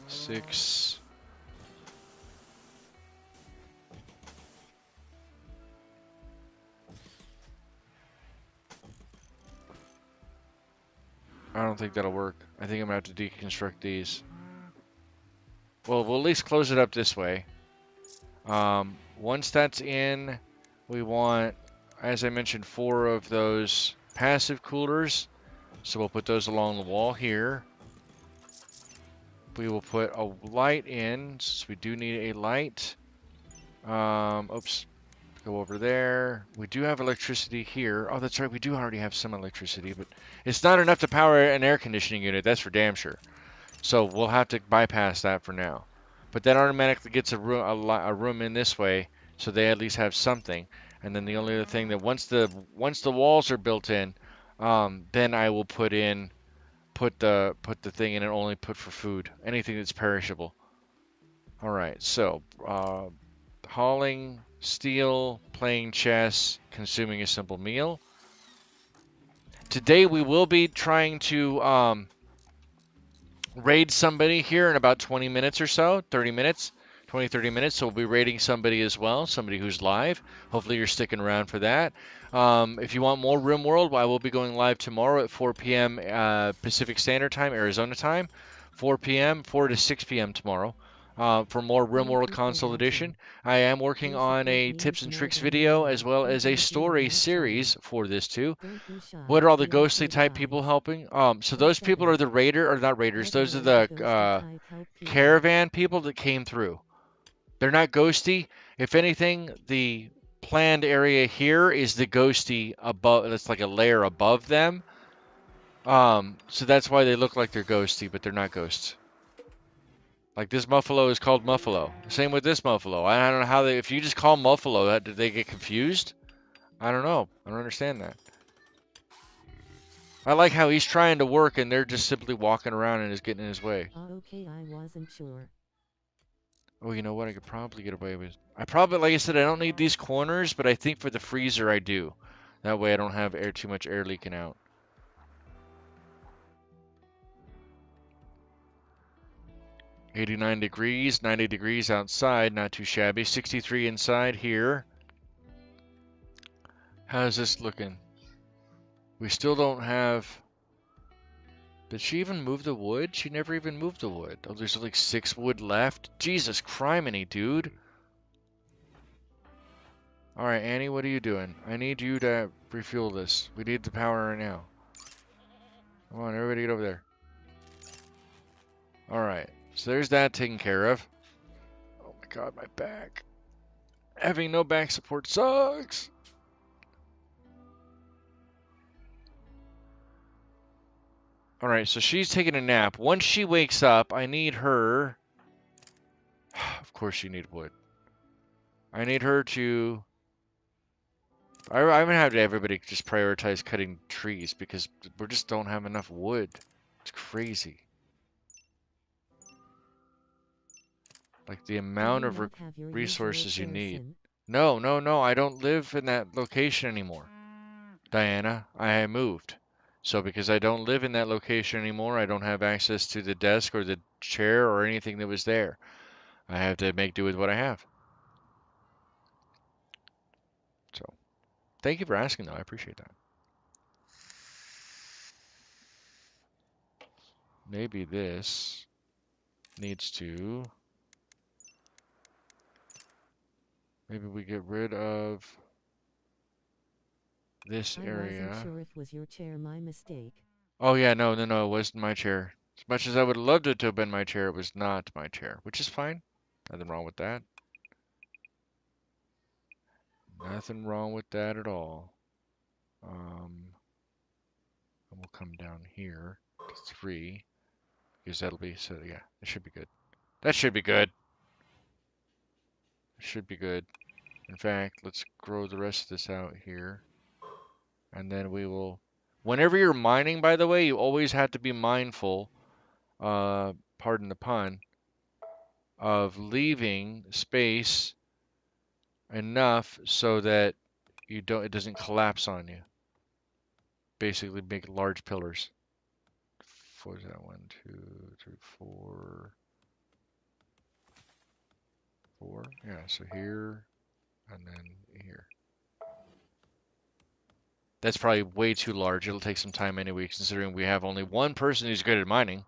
Six. I don't think that'll work. I think I'm gonna have to deconstruct these. Well, we'll at least close it up this way. Once that's in, we want, as I mentioned, 4 of those passive coolers. So we'll put those along the wall here. We will put a light in, since we do need a light. Oops. Go over there. We do have electricity here. Oh, that's right. We do already have some electricity, but it's not enough to power an air conditioning unit. That's for damn sure. So we'll have to bypass that for now. But that automatically gets a room in this way, so they at least have something. And then the only other thing that once the walls are built in, then I will put the thing in and only put for food, anything that's perishable. All right, so hauling steel, playing chess, consuming a simple meal. Today we will be trying to raid somebody here in about 20 minutes or so, 30 minutes, 20, 30 minutes. So we'll be raiding somebody as well, somebody who's live. Hopefully you're sticking around for that. If you want more RimWorld, I will be going live tomorrow at 4 p.m. Pacific Standard Time, Arizona time, 4 p.m., 4 to 6 p.m. tomorrow. For more RimWorld Console Edition, I am working on a tips and tricks video as well as a story series for this too. What are all the ghostly type people helping? So those people are the raider, or not raiders. Those are the caravan people that came through. They're not ghosty. If anything, the planned area here is the ghosty above. That's like a layer above them. So that's why they look like they're ghosty, but they're not ghosts. Like this Muffalo is called Muffalo. Same with this Muffalo. I don't know how they. If you just call Muffalo, did they get confused? I don't know. I don't understand that. I like how he's trying to work and they're just simply walking around and is getting in his way. Okay, I wasn't sure. Oh, you know what? I could probably get away with. I probably, like I said, I don't need these corners, but I think for the freezer I do. That way I don't have too much air leaking out. $89 degrees, 90 degrees outside, not too shabby. 63 inside here. How's this looking? We still don't have. Did she even move the wood? She never even moved the wood. Oh, there's like 6 wood left. Jesus criminy, dude. Alright, Annie, what are you doing? I need you to refuel this. We need the power right now. Come on, everybody get over there. Alright, so there's that taken care of. Oh my god, my back. Having no back support sucks. Alright, so she's taking a nap. Once she wakes up, I need her... Of course you need wood. I need her to... I'm gonna have everybody just prioritize cutting trees because we just don't have enough wood. It's crazy. Like the amount of resources you need. No, no, no, I don't live in that location anymore. Diana, I moved. So because I don't live in that location anymore, I don't have access to the desk or the chair or anything that was there. I have to make do with what I have. So, thank you for asking though, I appreciate that. Maybe this needs to... Maybe we get rid of this area. I wasn't sure if it was your chair, my mistake. Oh yeah, no, no, no, it wasn't my chair. As much as I would have loved it to have been my chair, it was not my chair, which is fine. Nothing wrong with that. Nothing wrong with that at all. And we'll come down here to 3, because that'll be, so yeah, it should be good. That should be good. Should be good. In fact, let's grow the rest of this out here. And then we will... Whenever you're mining, by the way, you always have to be mindful, pardon the pun, of leaving space enough so that you don't, it doesn't collapse on you. Basically make large pillars. What is that? 1, 2, 3, 4. 4? Yeah, so here and then here. That's probably way too large. It'll take some time anyway, considering we have only one person who's good at mining.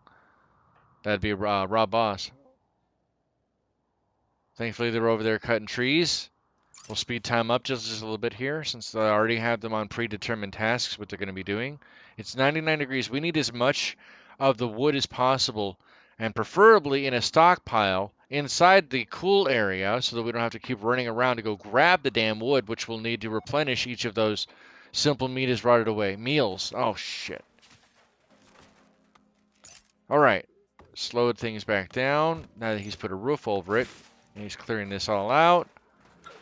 That'd be Rob Boss. Thankfully, they're over there cutting trees. We'll speed time up just a little bit here, since I already have them on predetermined tasks, what they're going to be doing. It's 99 degrees. We need as much of the wood as possible, and preferably in a stockpile inside the cool area, so that we don't have to keep running around to go grab the damn wood, which we'll need to replenish each of those simple meat is rotted away. Meals. Oh, shit. All right. Slowed things back down. Now that he's put a roof over it, and he's clearing this all out.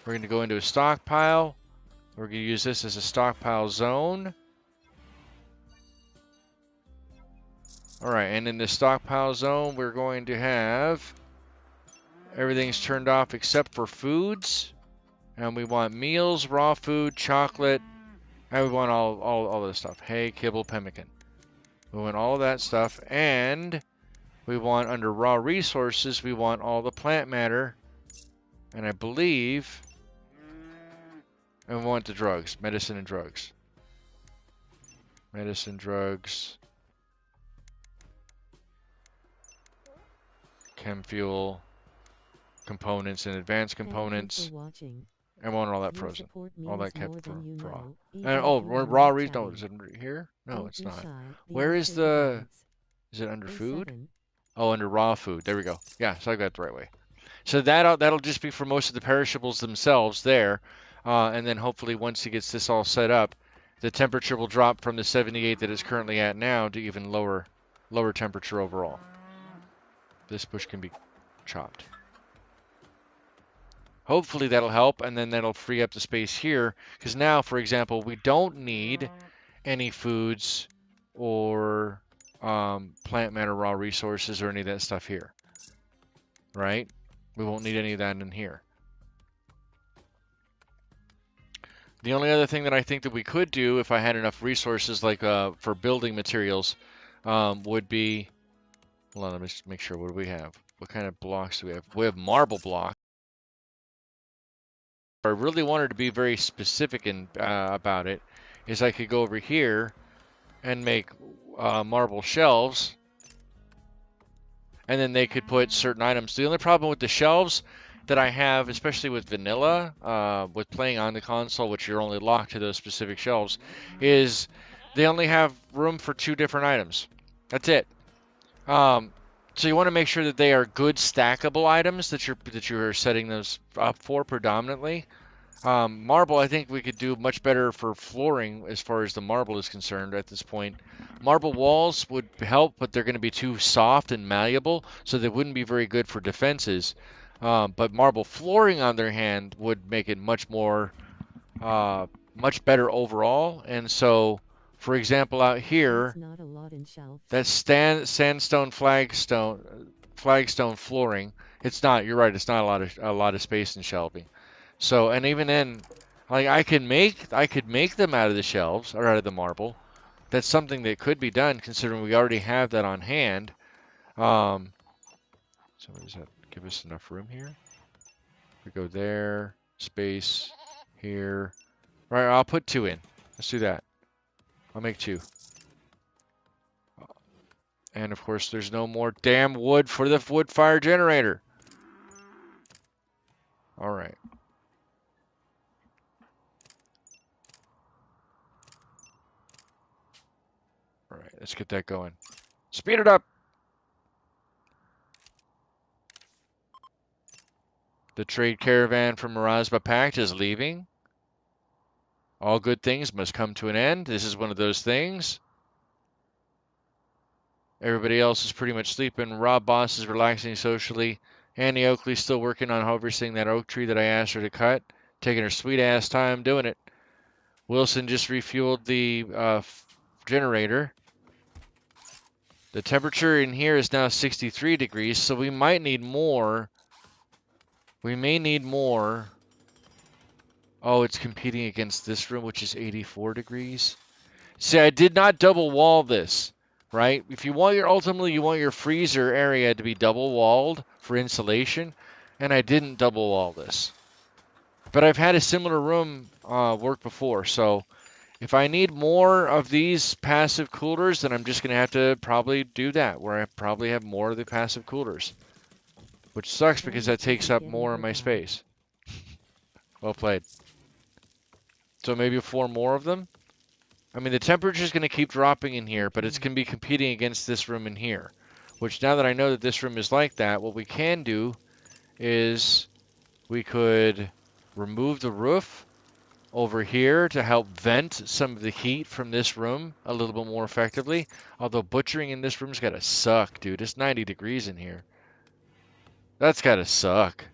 We're going to go into a stockpile. We're going to use this as a stockpile zone. Alright, and in the stockpile zone, we're going to have everything's turned off except for foods. And we want meals, raw food, chocolate, and we want all this stuff. Hay, kibble, pemmican. We want all of that stuff. And we want, under raw resources, we want all the plant matter. And I believe... And we want the drugs. Medicine and drugs. Medicine, drugs... Chem fuel, components and advanced components. I want all that frozen. All that kept for raw. And, oh, raw reason. No, is it here? No, it's not. Where is the... Is it under food? Oh, under raw food. There we go. Yeah, so I got it the right way. So that'll just be for most of the perishables themselves there. And then hopefully once he gets this all set up, the temperature will drop from the 78 that it's currently at now to even lower temperature overall. This bush can be chopped. Hopefully that'll help, and then that'll free up the space here. Because now, for example, we don't need any foods or plant matter, raw resources, or any of that stuff here. Right? We won't need any of that in here. The only other thing that I think that we could do, if I had enough resources, like for building materials, would be... Hold on, let me just make sure. What do we have? What kind of blocks do we have? We have marble blocks. I really wanted to be very specific about it, is I could go over here and make marble shelves, and then they could put certain items. The only problem with the shelves that I have, especially with vanilla, with playing on the console, which you're only locked to those specific shelves, is they only have room for 2 different items. That's it. So you want to make sure that they are good stackable items that you're setting those up for predominantly. Marble, I think we could do much better for flooring as far as the marble is concerned at this point. Marble walls would help, but they're going to be too soft and malleable, so they wouldn't be very good for defenses. But marble flooring, on the other hand, would make it much better overall. And so, for example, out here, that sandstone flagstone flooring. It's not. You're right. It's not a lot of space in shelving. So, and even then, like I could make them out of the shelves or out of the marble. That's something that could be done, considering we already have that on hand. So does that give us enough room here? We go there, space here. Right. I'll put 2 in. Let's do that. I'll make 2. And of course, there's no more damn wood for the wood fire generator. All right. All right, let's get that going. Speed it up. The trade caravan from Mirazba Pact is leaving. All good things must come to an end. This is one of those things. Everybody else is pretty much sleeping. Rob Boss is relaxing socially. Annie Oakley's still working on harvesting that oak tree that I asked her to cut. Taking her sweet ass time doing it. Wilson just refueled the generator. The temperature in here is now 63 degrees, so we might need more. We may need more. Oh, it's competing against this room, which is 84 degrees. See, I did not double wall this. Right? If you want ultimately you want your freezer area to be double walled for insulation, and I didn't double wall this. But I've had a similar room work before, so if I need more of these passive coolers, then I'm just going to have to probably do that, where I probably have more of the passive coolers. Which sucks because that takes up more of my space. Well played. So maybe 4 more of them? I mean, the temperature is going to keep dropping in here, but it's going to be competing against this room in here. Which, now that I know that this room is like that, what we can do is we could remove the roof over here to help vent some of the heat from this room a little bit more effectively. Although butchering in this room's got to suck, dude. It's 90 degrees in here. That's got to suck.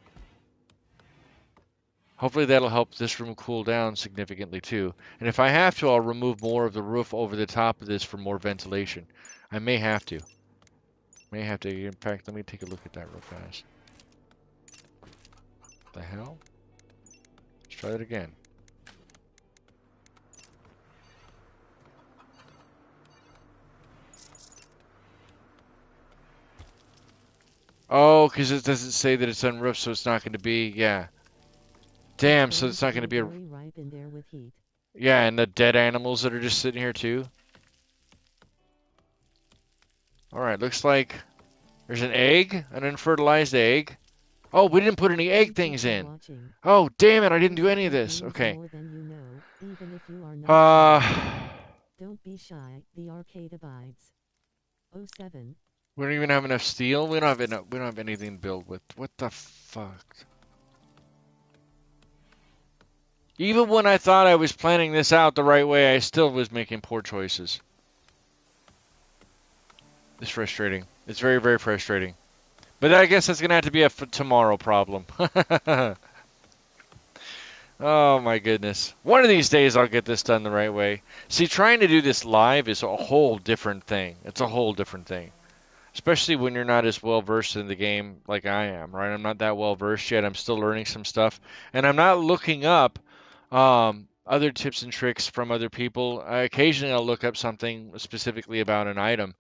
Hopefully that'll help this room cool down significantly too. And if I have to, I'll remove more of the roof over the top of this for more ventilation. I may have to. May have to. In fact, let me take a look at that real fast. What the hell? Let's try that again. Oh, because it doesn't say that it's unroofed, so it's not going to be, yeah. Damn, so it's not going to be a... Yeah, and the dead animals that are just sitting here too. Alright, looks like there's an egg, an unfertilized egg. Oh, we didn't put any egg things in. Oh, damn it, I didn't do any of this. Okay. Don't be shy, the arcade abides. 07. We don't even have enough steel. We don't have anything to build with. What the fuck? Even when I thought I was planning this out the right way, I still was making poor choices. It's frustrating. It's very, very frustrating. But I guess that's going to have to be a tomorrow problem. Oh my goodness. One of these days I'll get this done the right way. See, trying to do this live is a whole different thing. It's a whole different thing. Especially when you're not as well versed in the game like I am, right? I'm not that well versed yet. I'm still learning some stuff. And I'm not looking up other tips and tricks from other people. Occasionally I'll look up something specifically about an item.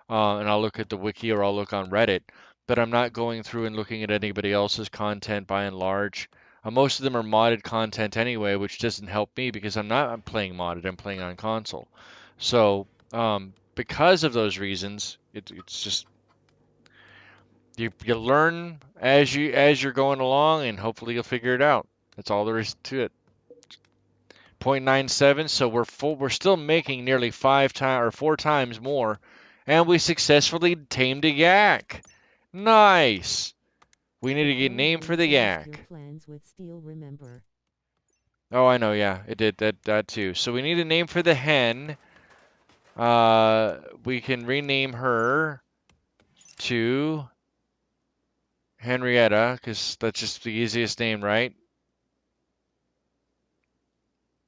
And I'll look at the wiki or I'll look on Reddit, but I'm not going through and looking at anybody else's content by and large. Most of them are modded content anyway, which doesn't help me because I'm playing modded, I'm playing on console. So, because of those reasons, it's just you learn as you're going along, and hopefully you'll figure it out. That's all there is to it. 0.97, so we're still making nearly 4 times more. And we successfully tamed a yak. Nice. We need to get a name for the yak. Oh, I know, yeah. It did that too. So we need a name for the hen. We can rename her to Henrietta, because that's just the easiest name, right?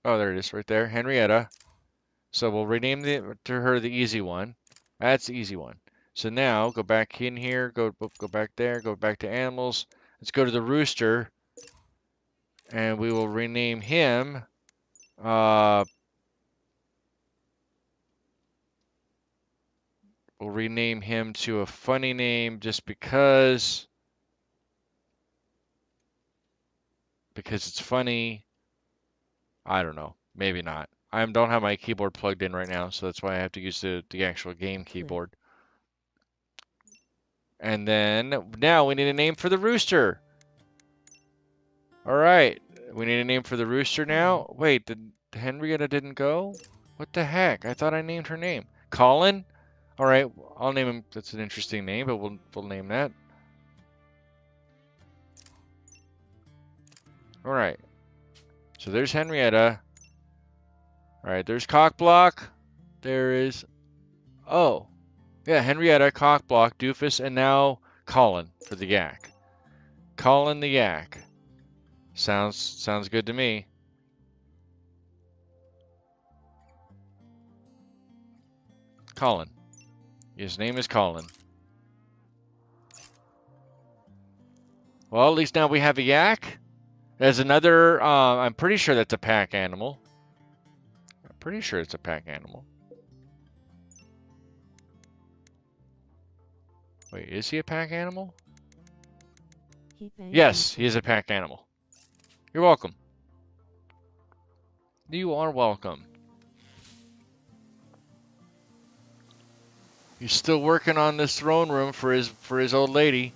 Oh, there it is right there. Henrietta. So we'll rename to her the easy one. That's the easy one. So now go back in here, go back there, go back to animals. Let's go to the rooster, and we will rename him. We'll rename him to a funny name just because it's funny. I don't know. Maybe not. I don't have my keyboard plugged in right now, so that's why I have to use the actual game keyboard. And then now we need a name for the rooster. All right, we need a name for the rooster now. Wait, Henrietta didn't go? What the heck? I thought I named her name. Colin? All right, I'll name him. That's an interesting name, but we'll name that. All right. So there's Henrietta. All right, there's Cockblock. There is, oh, yeah, Henrietta, Cockblock, Doofus, and now Colin for the yak. Colin the yak. Sounds good to me. Colin. His name is Colin. Well, at least now we have a yak. There's another, I'm pretty sure that's a pack animal. I'm pretty sure it's a pack animal. Wait, is he a pack animal? Yes, he is a pack animal. You're welcome. You are welcome. He's still working on this throne room for his old lady.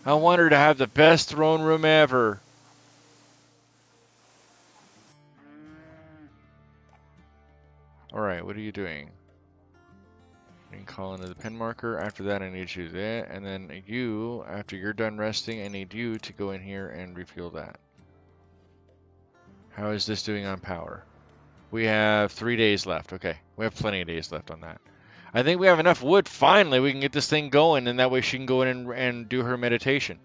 I want her to have the best throne room ever. Alright, what are you doing? You can call into the pen marker. After that, I need you there. And then you, after you're done resting, I need you to go in here and refuel that. How is this doing on power? We have 3 days left. Okay, we have plenty of days left on that. I think we have enough wood. Finally, we can get this thing going, and that way she can go in and do her meditation.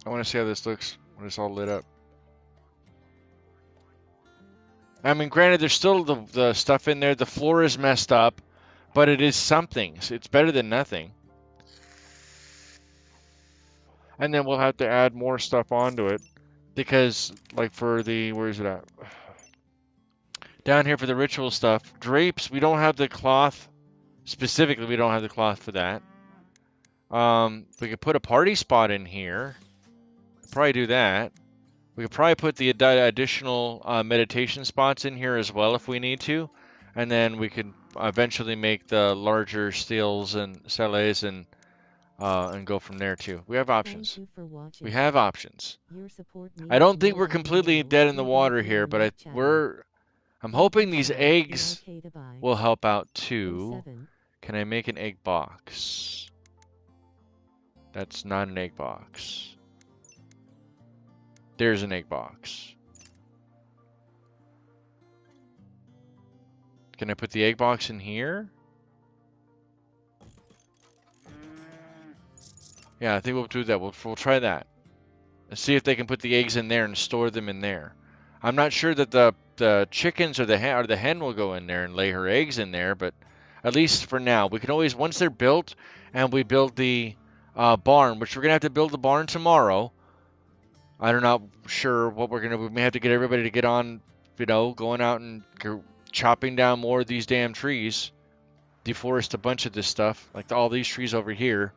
I want to see how this looks when it's all lit up. I mean, granted, there's still the stuff in there. The floor is messed up, but it is something. So it's better than nothing. And then we'll have to add more stuff onto it because, like, for the where is it at? Down here for the ritual stuff, drapes. We don't have the cloth specifically. We don't have the cloth for that. We could put a party spot in here. Probably do that. We could probably put the additional meditation spots in here as well if we need to. And then we could eventually make the larger steels and cellets and go from there too. We have options. Thank you for watching. We have options. Your support I means don't think more we're than the completely world, dead in the even water if you're here, on but that channel. I'm Thank hoping you, these Chad, eggs the arcade abides. will help out too. 07. Can I make an egg box? That's not an egg box. There's an egg box. Can I put the egg box in here? Yeah, I think we'll do that. We'll try that. Let's see if they can put the eggs in there and store them in there. I'm not sure that the chickens or the hen will go in there and lay her eggs in there, but at least for now, we can always, once they're built and we build the barn, which we're gonna have to build the barn tomorrow. I'm not sure what we may have to get everybody to get on, going out and chopping down more of these damn trees, deforest a bunch of this stuff, like all these trees over here.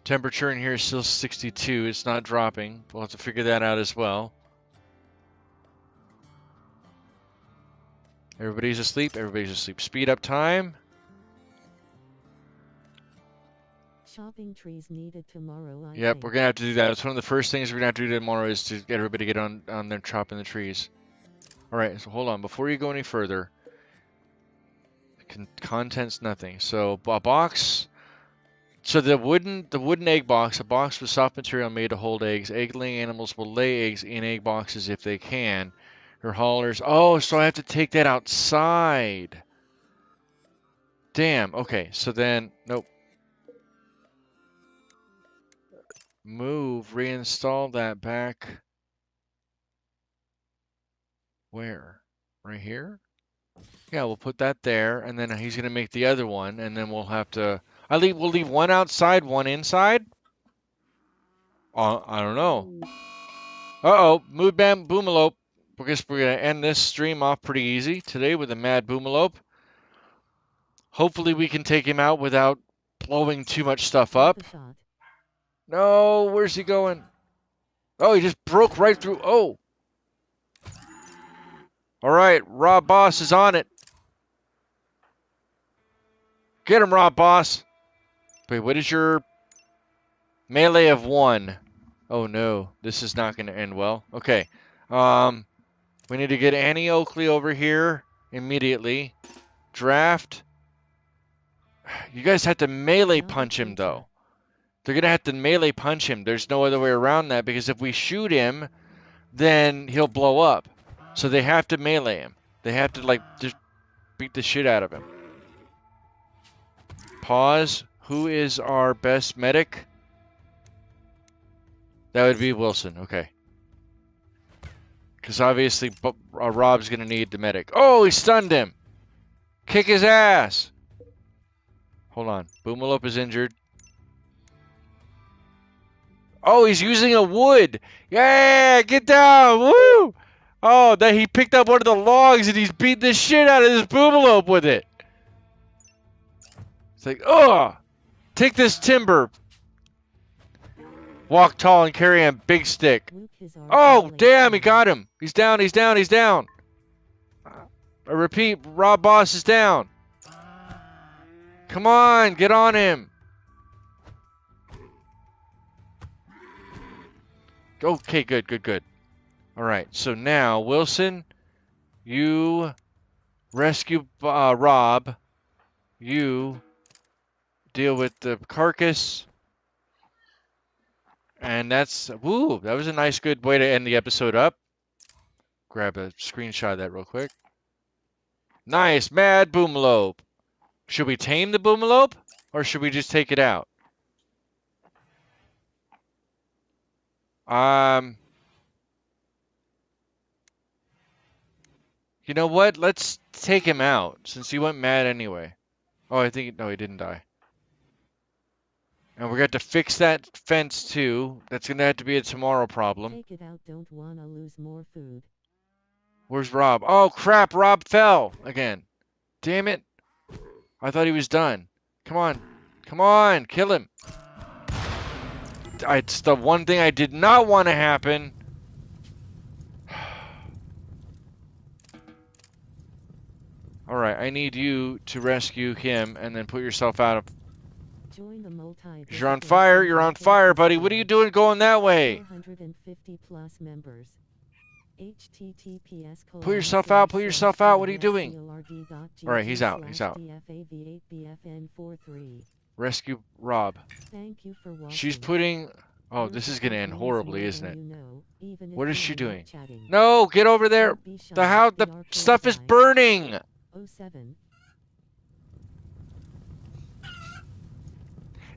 Temperature in here is still 62. It's not dropping. We'll have to figure that out as well. Everybody's asleep. Everybody's asleep. Speed up time. Chopping trees needed tomorrow, I Yep, think. we're going to have to do that. That's one of the first things we're going to have to do tomorrow is to get everybody to get on there chopping the trees. All right, so hold on. Before you go any further, content's nothing. So a box. So the wooden egg box, a box with soft material made to hold eggs. Egg-laying animals will lay eggs in egg boxes if they can. Or haulers. Oh, so I have to take that outside. Damn. Okay, so then nope. Move, reinstall that back. Where? Right here? Yeah, we'll put that there, and then he's gonna make the other one, and then we'll have to. We'll leave one outside, one inside. I don't know. Uh-oh, mood bam boomalope. I guess we're gonna end this stream off pretty easy today with a mad boomalope. Hopefully we can take him out without blowing too much stuff up. No, where's he going? Oh, he just broke right through. Oh. All right, Rob Boss is on it. Get him, Rob Boss. Wait, what is your melee of 1? Oh no, this is not going to end well. Okay, we need to get Annie Oakley over here immediately. Draft. You guys have to melee punch him though. They're going to have to melee punch him. There's no other way around that because if we shoot him, then he'll blow up. So they have to melee him. They have to just beat the shit out of him. Pause. Who is our best medic? That would be Wilson. Okay. Because obviously Rob's going to need the medic. Oh, he stunned him. Kick his ass. Hold on. Boomalope is injured. Oh, he's using a wood. Yeah, get down. Woo. Oh, that he picked up one of the logs and he's beating the shit out of this boomalope with it. It's like, ugh. Take this timber. Walk tall and carry a big stick. Oh, damn, he got him. He's down, he's down, he's down. I repeat, Rob Boss is down. Come on, get on him. Okay, good, good, good. All right, so now, Wilson, you rescue Rob. You deal with the carcass. And that's, woo, that was a nice, good way to end the episode up. Grab a screenshot of that real quick. Nice, mad boomalope. Should we tame the boomalope, or should we just take it out? Um, you know what? Let's take him out since he went mad anyway. Oh, I think no, he didn't die. And we're going to fix that fence too. That's going to have to be a tomorrow problem. Take it out, don't wanna lose more food. Where's Rob? Oh crap, Rob fell again. Damn it. I thought he was done. Come on. Come on, kill him. It's the one thing I did not want to happen. Alright, I need you to rescue him and then put yourself out of... Join the You're on fire, you're on fire, buddy. What are you doing going that way? 450 plus members. https Put yourself out, put yourself out. What are you doing? Alright, he's out, he's out. Rescue Rob. Thank you for watching. She's putting... Oh, this is going to end horribly, isn't it? What is she doing? No, get over there. The stuff is burning. 07.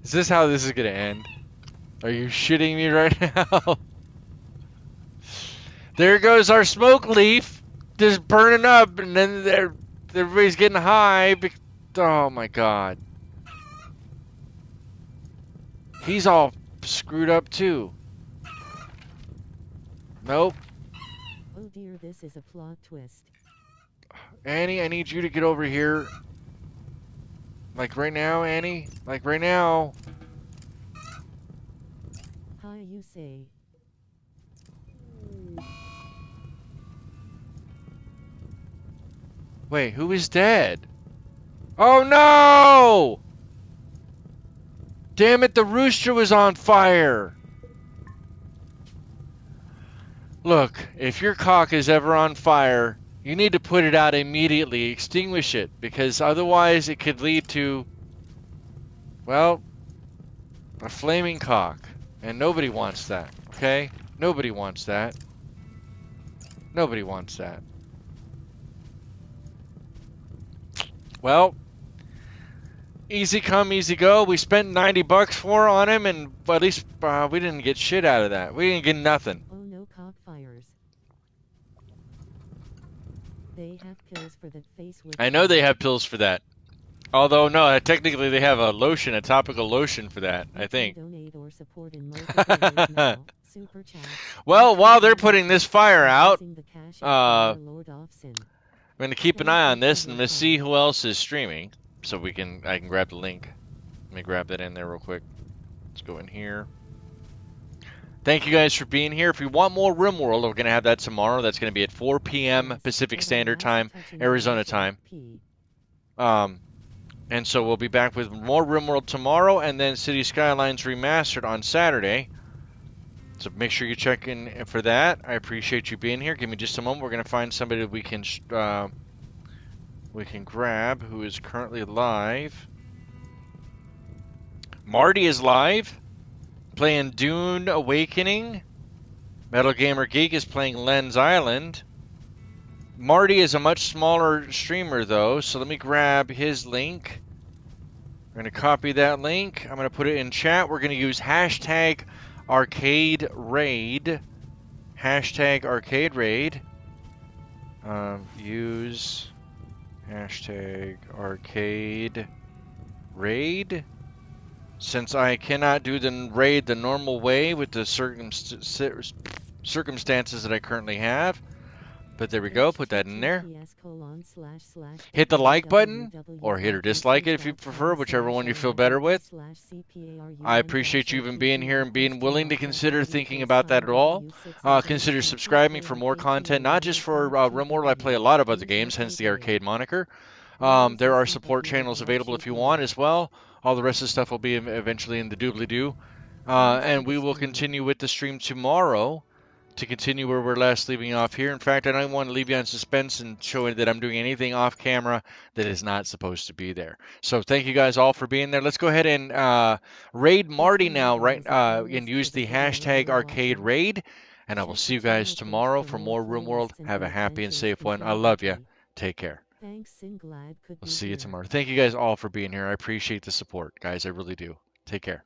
Is this how this is going to end? Are you shitting me right now? There goes our smoke leaf. Just burning up, and then everybody's getting high. Oh my god. He's all screwed up too. Nope. Oh dear, this is a plot twist. Annie, I need you to get over here. Like right now, Annie. Like right now. Hi, you say. Wait, who is dead? Oh no! Damn it, the rooster was on fire. Look, if your cock is ever on fire, you need to put it out immediately, extinguish it, because otherwise it could lead to, well, a flaming cock. And nobody wants that, okay? Nobody wants that. Nobody wants that. Well, easy come, easy go. We spent 90 bucks on him, and at least we didn't get shit out of that. We didn't get nothing. Oh no, cockfires. They have pills for that face with... I know they have pills for that. Although, no, technically they have a lotion, a topical lotion for that, I think. Donate or support in now. Super chat. Well, while they're putting this fire out, I'm Lord Offson. going to keep an eye on this and I'm going to see who else is streaming. So I can grab the link. Let me grab that in there real quick. Let's go in here. Thank you guys for being here. If you want more RimWorld, we're going to have that tomorrow. That's going to be at 4 p.m. Pacific Standard Time, Arizona time. And so we'll be back with more RimWorld tomorrow, and then City Skylines Remastered on Saturday. So make sure you check in for that. I appreciate you being here. Give me just a moment. We're going to find somebody that we can grab who is currently live. Marty is live, playing Dune Awakening. Metal Gamer Geek is playing Lens Island. Marty is a much smaller streamer, though, so let me grab his link. We're going to copy that link. I'm going to put it in chat. We're going to use hashtag Arcade Raid. Hashtag Arcade Raid. Use hashtag Arcade Raid. Since I cannot do the raid the normal way with the circumstances that I currently have. But there we go, put that in there. Hit the like button, or hit or dislike it if you prefer, whichever one you feel better with. I appreciate you even being here and being willing to consider thinking about that at all. Consider subscribing for more content, not just for RimWorld. I play a lot of other games, hence the arcade moniker. There are support channels available if you want as well. All the rest of the stuff will be eventually in the doobly-doo. And we will continue with the stream tomorrow to continue where we're last leaving off here. In fact, I don't want to leave you on suspense and showing that I'm doing anything off camera that is not supposed to be there. So thank you guys all for being there. Let's go ahead and raid Marty now, right? And use the hashtag Arcade Raid. And I will see you guys tomorrow for more RimWorld. Have a happy and safe one. I love you. Take care. We'll see you tomorrow. Thank you guys all for being here. I appreciate the support, guys. I really do. Take care.